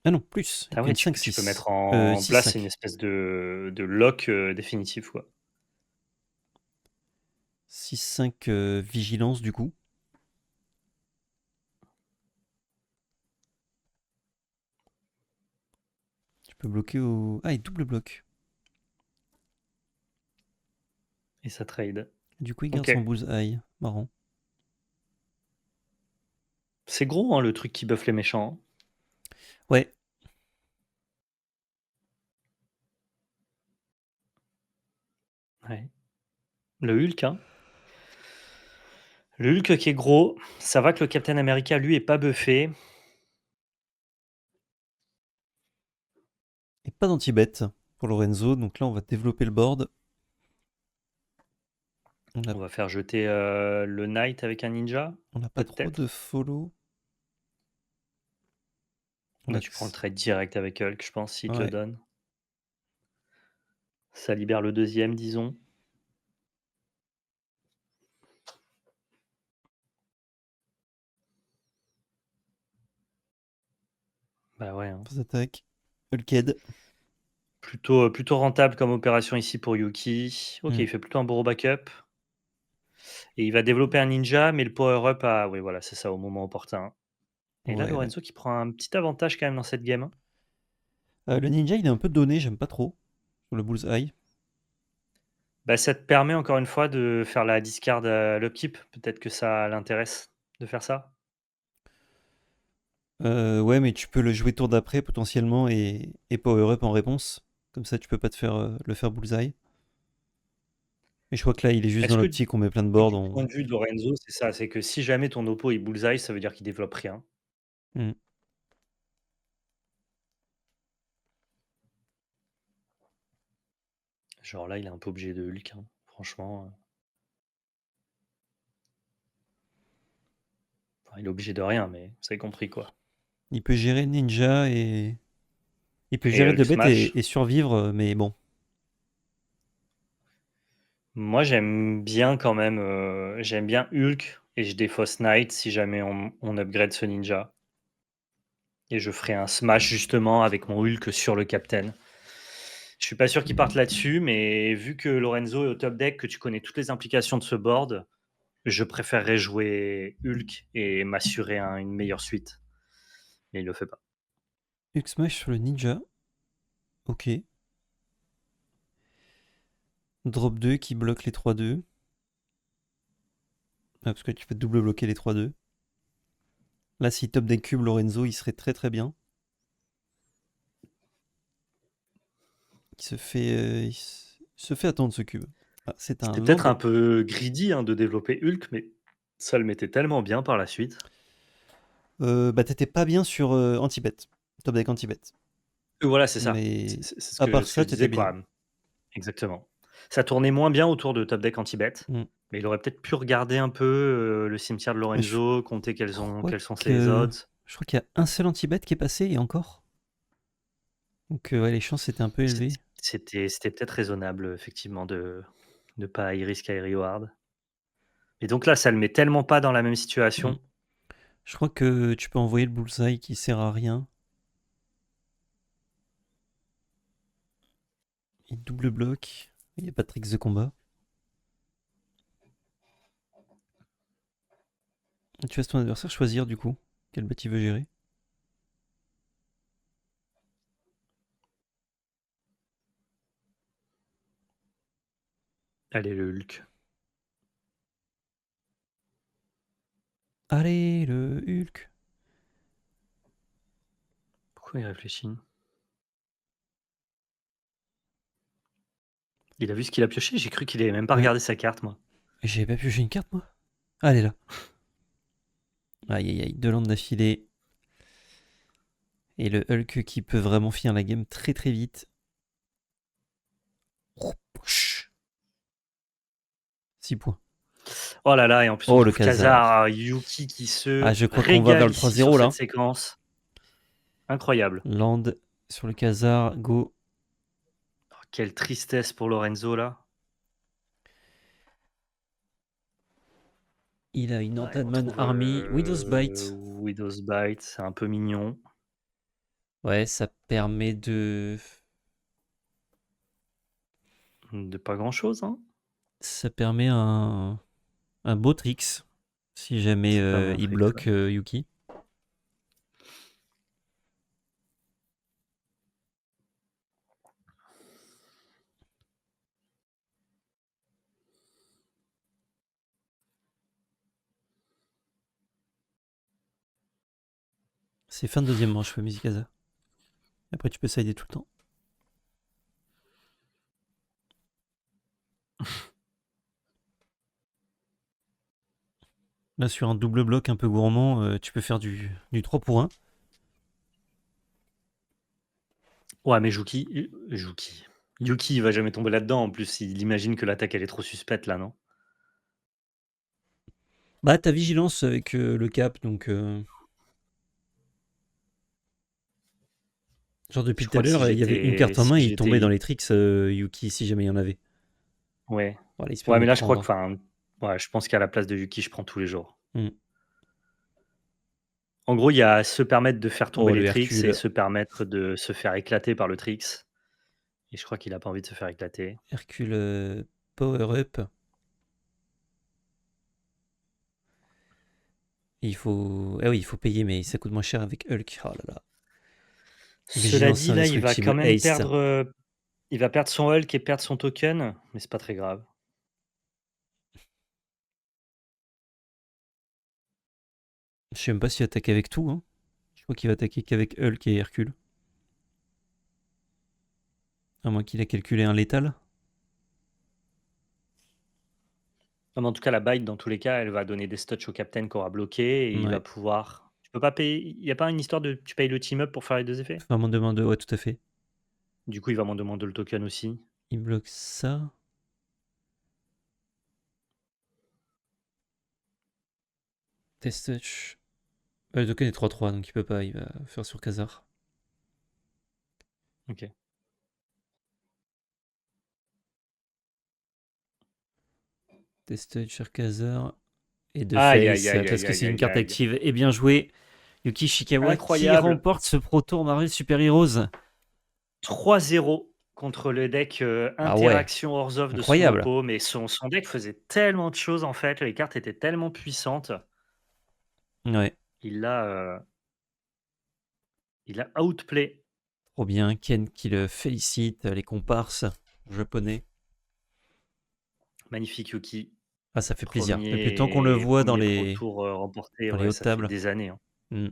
S1: Ah non, plus. Il n'y a
S2: Ah ouais,
S1: qu'une
S2: tu peux
S1: 5-6.
S2: mettre en place une
S1: 6-5.
S2: espèce de lock définitif, quoi.
S1: 6-5 vigilance, du coup. Tu peux bloquer au... Ah, il double bloc.
S2: Et ça trade.
S1: Du coup, il garde
S2: Ok.
S1: son bullseye. Marrant.
S2: C'est gros, hein, le truc qui buff les méchants, hein.
S1: Ouais.
S2: Ouais. Le Hulk, hein. Le Hulk qui est gros. Ça va que le Captain America, lui, est pas buffé.
S1: Et pas d'anti-bet pour Lorenzo. Donc là, on va développer le board. On a,
S2: On va faire jeter le Knight avec un ninja,
S1: on n'a pas trop de
S2: peut-être.
S1: follow. On
S2: Là,
S1: a...
S2: tu prends le trade direct avec Hulk, je pense, s'il te le
S1: Ouais.
S2: donne. Ça libère le deuxième, disons. Bah ouais, hein.
S1: Phase attaque. Hulkhead.
S2: Plutôt rentable comme opération ici pour Yuki. Ok,
S1: Hmm.
S2: il fait plutôt un Boro backup. Et il va développer un ninja, mais le power-up à... Oui, voilà, c'est ça, au moment opportun. Et là,
S1: Ouais, ouais.
S2: Lorenzo qui prend un petit avantage quand même dans cette game, hein.
S1: Le ninja, il est un peu donné. J'aime pas trop. Sur le bullseye.
S2: Bah, ça te permet encore une fois de faire la discard à l'upkeep. Peut-être que ça l'intéresse de faire ça.
S1: Ouais, mais tu peux le jouer tour d'après potentiellement et power up en réponse. Comme ça, tu peux pas le faire bullseye. Mais je crois que là, il est juste
S2: Est-ce
S1: dans
S2: que
S1: l'optique, on met plein de boards.
S2: du point de vue de Lorenzo, c'est ça, c'est que si jamais ton oppo il bullseye, ça veut dire qu'il développe rien.
S1: Hmm.
S2: Genre là, il est un peu obligé de Hulk, hein, franchement. Enfin, il est obligé de rien, mais vous avez compris quoi.
S1: Il peut gérer ninja et... Il peut
S2: Et
S1: gérer
S2: Hulk
S1: deux bêtes
S2: smash.
S1: et survivre, mais bon.
S2: Moi, j'aime bien quand même. J'aime bien Hulk et je défausse Knight si jamais on upgrade ce ninja. Et je ferai un smash justement avec mon Hulk sur le Captain. Je suis pas sûr qu'il parte là-dessus, mais vu que Lorenzo est au top deck, que tu connais toutes les implications de ce board, je préférerais jouer Hulk et m'assurer une meilleure suite. Mais il le fait pas.
S1: Hulk smash sur le ninja. Ok. Drop 2 qui bloque les 3-2. Ah, parce que tu peux double bloquer les 3-2. Là, s'il top deck cube Lorenzo, il serait très très bien. Il se fait attendre ce cube. Ah, c'est un
S2: C'était peut-être
S1: land.
S2: un peu greedy hein, de développer Hulk, mais ça le mettait tellement bien par la suite.
S1: Bah, t'étais pas bien sur anti-bet. Top deck anti-bet.
S2: Voilà, c'est ça.
S1: Mais
S2: C'est ce
S1: à
S2: que,
S1: part
S2: ce que
S1: ça,
S2: je
S1: t'étais
S2: disais,
S1: bien.
S2: quoi. Exactement. Ça tournait moins bien autour de top deck anti-bet,
S1: Hmm.
S2: mais il aurait peut-être pu regarder un peu le cimetière de
S1: Mais je
S2: Lorenzo, compter
S1: crois
S2: quels sont ses
S1: que
S2: odds.
S1: je crois qu'il y a un seul anti-bet qui est passé et encore. Donc ouais, les chances étaient un peu élevées.
S2: C'était peut-être raisonnable, effectivement, de ne pas high risk, high reward. Et donc là, ça le met tellement pas dans la même
S1: Hmm.
S2: situation.
S1: Je crois que tu peux envoyer le bullseye qui sert à rien. Il double bloc. Il n'y a pas de tricks de combat. Tu laisses ton adversaire choisir du coup quelle bête il veut gérer.
S2: Allez, le Hulk.
S1: Allez, le Hulk.
S2: Pourquoi il réfléchit? Il a vu ce qu'il a pioché, j'ai cru qu'il avait même pas
S1: Ouais.
S2: regardé sa carte, moi.
S1: J'avais pas pioché une carte moi. Ah, elle est là. Aïe aïe aïe, 2 landes d'affilée. Et le Hulk qui peut vraiment finir la game très très vite. Oh, 6 points.
S2: Oh là là, et en plus on
S1: Oh, le
S2: trouve
S1: Khazar.
S2: Khazar, Yuki qui se
S1: Je crois qu'on va vers
S2: régale
S1: le
S2: ici sur
S1: 3-0 là.
S2: cette séquence. Incroyable.
S1: Land sur le Khazar, go.
S2: Oh, quelle tristesse pour Lorenzo là.
S1: Il a une
S2: Ouais, on
S1: Antadman
S2: trouve
S1: Army, Widow's Bite.
S2: Widow's Bite, c'est un peu mignon.
S1: Ouais, ça permet de...
S2: De pas grand chose, hein.
S1: Ça permet un beau tricks si jamais
S2: Ça permet un
S1: il
S2: trick,
S1: bloque
S2: ouais.
S1: Yuki. C'est fin de deuxième manche, Mizikaza. Après, tu peux sider tout le temps. Là, sur un double bloc un peu gourmand, tu peux faire du 3 pour 1.
S2: Ouais, mais Yuki, il va jamais tomber là-dedans. En plus, il imagine que l'attaque, elle est trop suspecte, là, non?
S1: Bah, t'as vigilance avec le cap, donc... Genre, depuis
S2: Je
S1: tout à
S2: crois que si
S1: l'heure, il y avait une carte en main, il tombait dans les tricks Yuki, si jamais il y en avait.
S2: Ouais.
S1: Voilà, il se
S2: Ouais,
S1: permet
S2: mais
S1: de
S2: là, je crois que,
S1: prendre.
S2: ouais, je pense qu'à la place de Yuki, je prends tous les jours.
S1: Hmm.
S2: En gros, il y a se permettre de faire tomber
S1: Oh,
S2: les
S1: le
S2: tricks et
S1: Hercule.
S2: se permettre de se faire éclater par le tricks. Et je crois qu'il a pas envie de se faire éclater.
S1: Hercule Power Up. Il faut... Ah oui, il faut payer, mais ça coûte moins cher avec Hulk. Oh là là.
S2: Cela
S1: Vigilance
S2: dit, là, il va quand
S1: indestructible.
S2: même
S1: Ace.
S2: perdre, il va perdre son Hulk et perdre son token, mais c'est pas très grave.
S1: Je sais même pas s'il attaque avec tout. Hein. Je crois qu'il va attaquer qu'avec Hulk et Hercule. À moins qu'il ait calculé un létal.
S2: Non, mais en tout cas, la bite, dans tous les cas, elle va donner des stuts au captain qui aura bloqué et il va
S1: Ouais.
S2: pouvoir. Tu peux pas payer. Il n'y a pas une histoire de. Tu payes le team up pour faire les deux effets?
S1: Vraiment demande, ouais, tout à fait.
S2: Du coup, il va m'en demander le token aussi.
S1: Il bloque ça. Test touch. Le token est 3-3, donc il peut pas. Il va faire sur Khazar.
S2: Ok.
S1: Test touch sur Khazar. Et de
S2: Aïe, aïe,
S1: face,
S2: aïe,
S1: parce
S2: aïe,
S1: que
S2: aïe,
S1: c'est une
S2: aïe,
S1: carte
S2: aïe.
S1: active. Et bien joué. Yuki Ishikawa qui
S2: Incroyable.
S1: remporte ce Pro Tour Marvel Super Heroes.
S2: 3-0 contre le deck
S1: Ah ouais,
S2: Interaction Orzhov de son
S1: incroyable.
S2: oppo, mais son deck faisait tellement de choses en fait, les cartes étaient tellement puissantes,
S1: Ouais,
S2: il l'a il a outplay.
S1: trop bien. Ken qui le félicite, les comparses japonais.
S2: Magnifique Yuki.
S1: Ah, ça fait plaisir. Depuis le temps qu'on le
S2: Premier,
S1: voit dans
S2: premier Pro
S1: les,
S2: Tour remporté,
S1: dans les
S2: ouais,
S1: hautes
S2: ça fait
S1: tables.
S2: des années, hein.
S1: Mm.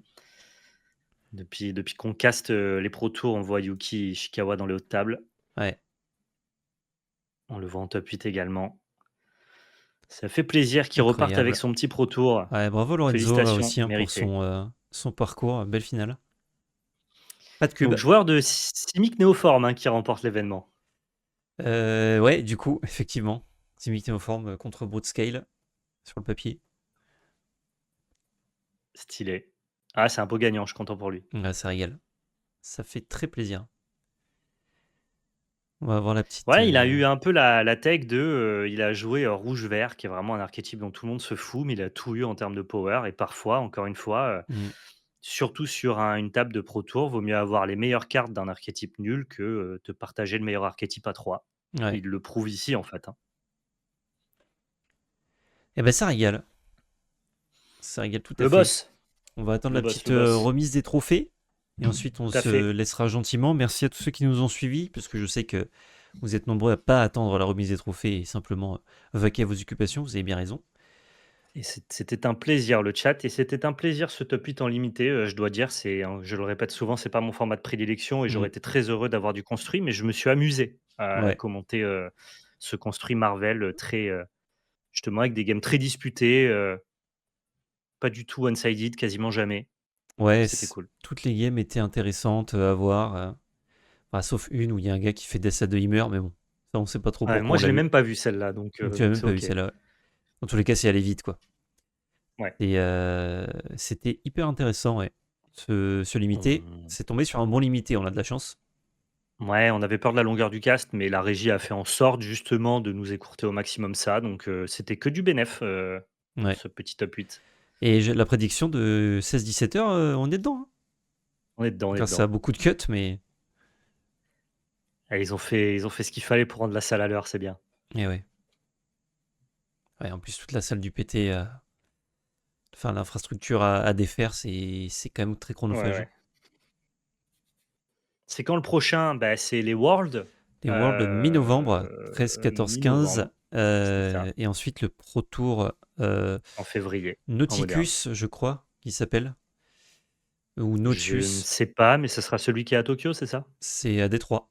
S2: Depuis qu'on caste les Pro Tours, on voit Yuki Ishikawa dans les hautes tables.
S1: Ouais,
S2: On le voit en top 8 également. Ça fait plaisir qu'il reparte avec
S1: incroyable.
S2: son petit Pro Tour.
S1: Ouais, bravo Lorenzo là
S2: Félicitations,
S1: aussi hein, pour
S2: mérité.
S1: son parcours. Belle finale. Pas de cube.
S2: Donc joueur de Simic Néoforme qui remporte l'événement.
S1: Ouais, du coup, effectivement. Simic Néoforme contre Broodscale sur le papier.
S2: Stylé. Ah, c'est un beau gagnant, je suis content pour lui.
S1: Ouais, ça régale. Ça fait très plaisir. On va voir la petite.
S2: Ouais, il a eu un peu la tech de. Il a joué rouge-vert, qui est vraiment un archétype dont tout le monde se fout, mais il a tout eu en termes de power. Et parfois, encore une fois,
S1: Mm.
S2: Surtout sur une table de Pro Tour, vaut mieux avoir les meilleures cartes d'un archétype nul que te partager le meilleur archétype à 3.
S1: Ouais.
S2: Il le prouve ici en fait, hein.
S1: Et ben ça régale. Ça régale tout à
S2: Le
S1: fait.
S2: boss,
S1: On va attendre
S2: le
S1: la
S2: boss,
S1: petite
S2: le boss.
S1: remise des trophées. Et ensuite, on
S2: Tout à
S1: se
S2: fait.
S1: laissera gentiment. Merci à tous ceux qui nous ont suivis, parce que je sais que vous êtes nombreux à pas attendre la remise des trophées et simplement vaquer à vos occupations. Vous avez bien raison.
S2: Et c'était un plaisir le chat et c'était un plaisir ce top 8 en limité, je dois dire, je le répète souvent, c'est pas mon format de prédilection et
S1: Mm.
S2: j'aurais été très heureux d'avoir du construit, mais je me suis amusé à
S1: Ouais.
S2: commenter, ce construit Marvel, très, justement avec des games très disputés, pas du tout one-sided, quasiment jamais.
S1: Ouais,
S2: C'était cool.
S1: toutes les games étaient intéressantes à voir. Enfin, sauf une où il y a un gars qui fait des de Heimer, mais bon, ça on sait pas trop
S2: Ouais,
S1: pourquoi
S2: moi
S1: on
S2: je
S1: l'a
S2: l'ai
S1: eu.
S2: même pas vu celle-là,
S1: Donc tu as
S2: donc
S1: même
S2: c'est
S1: pas vu
S2: OK.
S1: celle-là. Ouais. Dans tous les cas, c'est allé vite, quoi.
S2: Ouais.
S1: Et c'était hyper intéressant, ouais. Ce limité,
S2: On
S1: c'est tombé sur un bon limité, on a de la chance.
S2: Ouais, on avait peur de la longueur du cast, mais la régie a fait en sorte justement de nous écourter au maximum ça, donc c'était que du bénéf,
S1: Ouais.
S2: ce petit top 8.
S1: Et la prédiction de 16-17 heures, on est dedans, hein.
S2: On est dedans, on est
S1: Grâce à
S2: dedans.
S1: beaucoup de cuts, mais.
S2: Ah, ils ont fait ce qu'il fallait pour rendre la salle à l'heure, c'est bien.
S1: Eh ouais. Ouais, en plus, toute la salle du PT, enfin, l'infrastructure à défaire, c'est quand même très
S2: Ouais,
S1: chronophage, hein.
S2: ouais. C'est quand le prochain? Bah, c'est les Worlds,
S1: Les Worlds mi-novembre, 13, 14, 15.
S2: mi-novembre, c'est ça,
S1: Et ensuite, le Pro Tour
S2: en février, en moderne.
S1: Nauticus, je crois, qui s'appelle. Ou
S2: Je ne
S1: Nautus.
S2: sais pas, mais ce sera celui qui est à Tokyo, c'est ça?
S1: C'est à Détroit,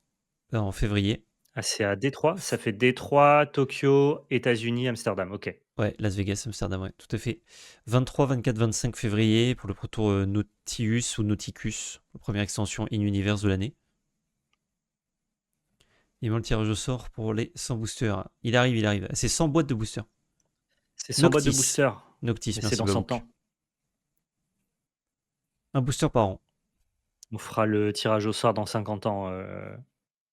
S1: en février.
S2: Ah, c'est à Détroit? Ça fait Détroit, Tokyo, États-Unis, Amsterdam, OK.
S1: Ouais, Las Vegas, Amsterdam, ouais, tout à fait. 23, 24, 25 février pour le Pro Tour Nautilus ou Nauticus, la première extension in-universe de l'année. Il manque le tirage au sort pour les 100 boosters. Il arrive, il arrive. C'est 100 boîtes de boosters.
S2: C'est 100 boîtes de
S1: Noctis.
S2: booster,
S1: Noctis,
S2: mais c'est
S1: merci
S2: dans 100
S1: Babouk.
S2: ans.
S1: Un booster par an.
S2: On fera le tirage au sort dans 50 ans,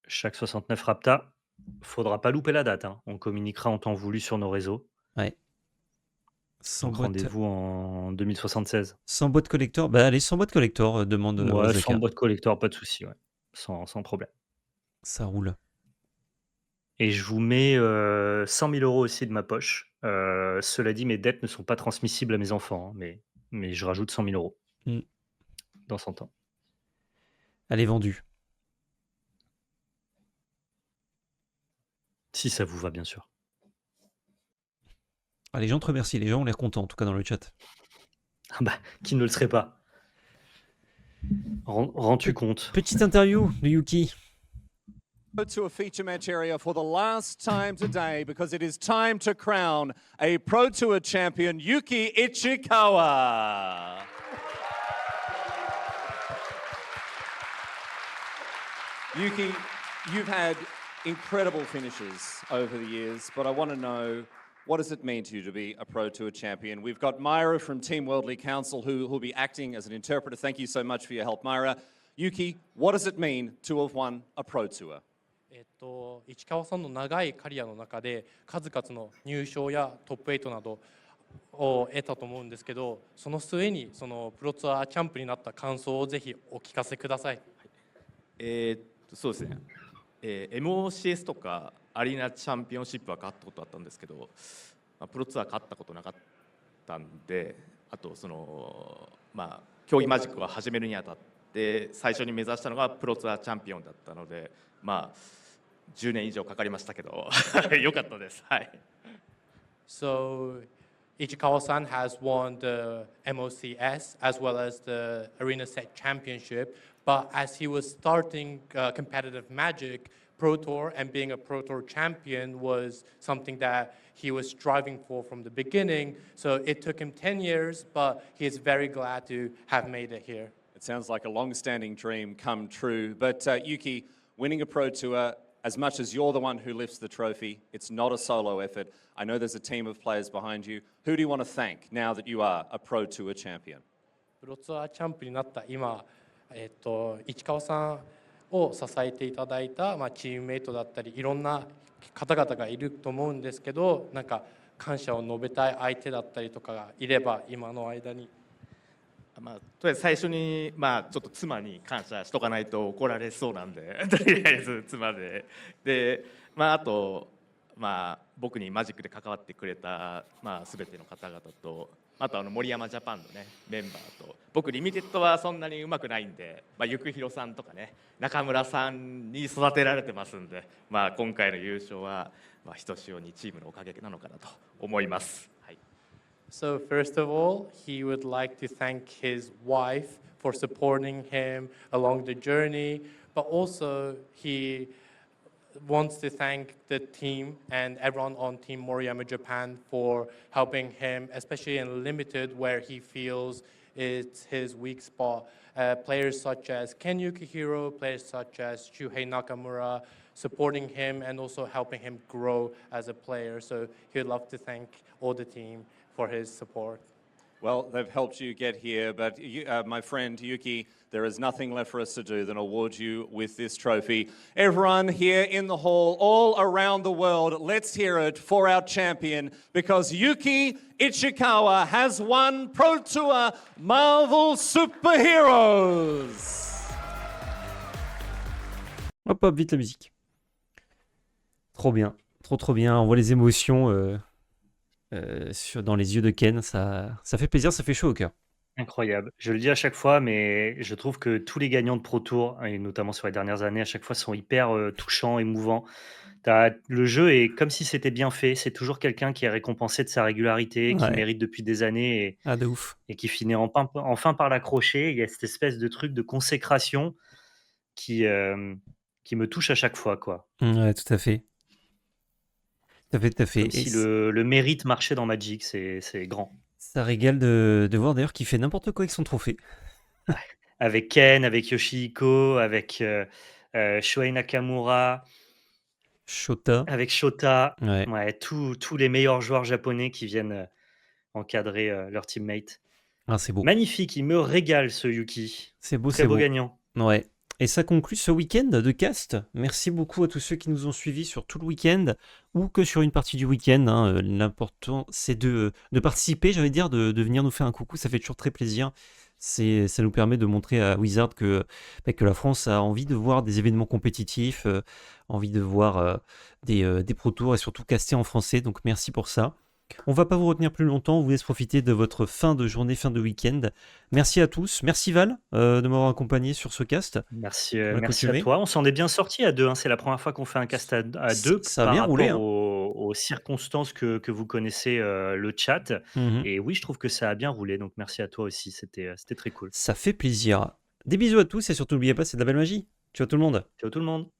S2: chaque 69 Rapta. Faudra pas louper la date, hein. On communiquera en temps voulu sur nos réseaux.
S1: Ouais. 100
S2: Donc
S1: boîtes,
S2: rendez-vous en 2076.
S1: 100 boîtes collector. Bah allez, 100 boîtes collector, demande
S2: Ouais, 100
S1: Wazaka.
S2: boîtes collector, pas de souci, ouais. Sans problème.
S1: Ça roule.
S2: Et je vous mets 100 000 € aussi de ma poche. Cela dit, mes dettes ne sont pas transmissibles à mes enfants, hein, mais je rajoute 100 000 €
S1: Mm.
S2: dans 100 ans.
S1: Elle est vendue.
S2: Si ça vous va, bien sûr.
S1: Ah, les gens te remercient, les gens ont l'air contents, en tout cas dans le chat.
S2: Ah bah, qui ne le serait pas? Rends-tu compte?
S1: Petite interview de Yuki.
S3: To a feature match area for the last time today because it is time to crown a Pro Tour champion, Yuki Ichikawa. Yuki, you've had incredible finishes over the years, but I want to know, what does it mean to you to be a Pro Tour champion? We've got Myra from Team Worldly Council who will be acting as an interpreter. Thank you so much for your help, Myra. Yuki, what does it mean to have won a Pro Tour?
S4: 市川さんの長いキャリアの中で数々の入賞やトップ8などを得たと思うんですけど、その末にそのプロツアーチャンプになった感想をぜひお聞かせください。
S5: そうですね、MOCS とかアリーナチャンピオンシップは勝ったことあったんですけど、プロツアー勝ったことなかったんで、あと競技マジックを始めるにあたって最初に目指したのがプロツアーチャンピオンだったので、10年以上かかりましたけど良かったです。はい。
S4: So Ichikawa-san has won the MOCS as well as the Arena Set Championship, but as he was starting competitive Magic, Pro Tour and being a Pro Tour champion was something that he was striving for from the beginning. So it took him 10 years, but he is very glad to have made it here.
S3: It sounds like a long-standing dream come true. But Yuki, winning a Pro Tour, as much as you're the one who lifts the trophy, it's not a solo effort. I know there's a team of players behind you. Who do you want to thank now that you are a Pro Tour champion?
S4: プロツアーチャンプになった今、市川さんを支えていただいた、チームメイトだったりいろんな方々がいると思うんですけど、なんか感謝を述べたい相手だったりとかがいれば今の間に。
S5: まあ、とりあえず最初に、まあ、ちょっと妻に感謝しとかないと怒られそうなんでとりあえず妻で、まあ、あと、まあ、僕にマジックで関わってくれた、まあ、全ての方々と、あと森山ジャパンの、ね、メンバーと、僕リミテッドはそんなにうまくないんで、まあ、ゆくひろさんとかね、中村さんに育てられてますんで、まあ、今回の優勝は、まあ、ひとしおにチームのおかげなのかなと思います。はい。
S4: So first of all, he would like to thank his wife for supporting him along the journey, but also he wants to thank the team and everyone on Team Moriyama Japan for helping him, especially in limited where he feels it's his weak spot. Players such as Ken Yukihiro, players such as Shuhei Nakamura, supporting him and also helping him grow as a player. So he would love to thank all the team for his support.
S3: Well, they've helped you get here, but my friend Yuki, there is nothing left for us to do than award you with this trophy. Everyone here in the hall, all around the world, let's hear it for our champion, because Yuki Ichikawa has won Pro Tour Marvel Superheroes.
S1: Hop, hop, vite la musique. Trop bien. Trop bien. On voit les émotions dans les yeux de Ken. Ça fait plaisir, ça fait chaud au cœur.
S2: Incroyable. Je le dis à chaque fois, mais je trouve que tous les gagnants de Pro Tour, et notamment sur les dernières années, à chaque fois sont hyper touchants, émouvants. Le jeu est comme si c'était bien fait. C'est toujours quelqu'un qui est récompensé de sa régularité, qui
S1: Ouais.
S2: mérite depuis des années
S1: Ah, de ouf.
S2: et qui finit enfin par l'accrocher. Il y a cette espèce de truc de consécration qui me touche à chaque fois, quoi.
S1: Ouais, tout à fait. Tout à fait.
S2: Comme si le mérite marchait dans Magic, c'est grand.
S1: Ça régale de voir d'ailleurs qu'il fait n'importe quoi avec son trophée.
S2: Avec Ken, avec Yoshihiko, avec Shuhei Nakamura,
S1: Shota.
S2: avec Shota.
S1: Ouais.
S2: Ouais, tous les meilleurs joueurs japonais qui viennent encadrer leurs teammates.
S1: Ah, c'est beau.
S2: Magnifique, il me régale ce Yuki.
S1: C'est beau,
S2: Très
S1: c'est
S2: beau
S1: beau.
S2: gagnant.
S1: Ouais. Et ça conclut ce week-end de cast. Merci beaucoup à tous ceux qui nous ont suivis sur tout le week-end ou que sur une partie du week-end. Hein. L'important, c'est de participer, j'allais dire, de venir nous faire un coucou. Ça fait toujours très plaisir. Ça nous permet de montrer à Wizard que la France a envie de voir des événements compétitifs, envie de voir des Pro Tours et surtout caster en français. Donc merci pour ça. On va pas vous retenir plus longtemps, on vous laisse profiter de votre fin de journée, fin de week-end. Merci à tous, merci Val de m'avoir accompagné sur ce cast.
S2: Merci,
S1: Comme
S2: merci à
S1: accoutumé.
S2: toi. On s'en est bien sorti à deux. Hein. C'est la première fois qu'on fait un cast à deux
S1: Ça a
S2: par
S1: bien
S2: rapport
S1: roulé. Hein.
S2: aux circonstances que vous connaissez le chat.
S1: Mhm.
S2: Et oui, je trouve que ça a bien roulé. Donc merci à toi aussi. C'était très cool.
S1: Ça fait plaisir. Des bisous à tous et surtout n'oubliez pas, c'est de la belle magie. Ciao tout le monde.
S2: Ciao tout le monde.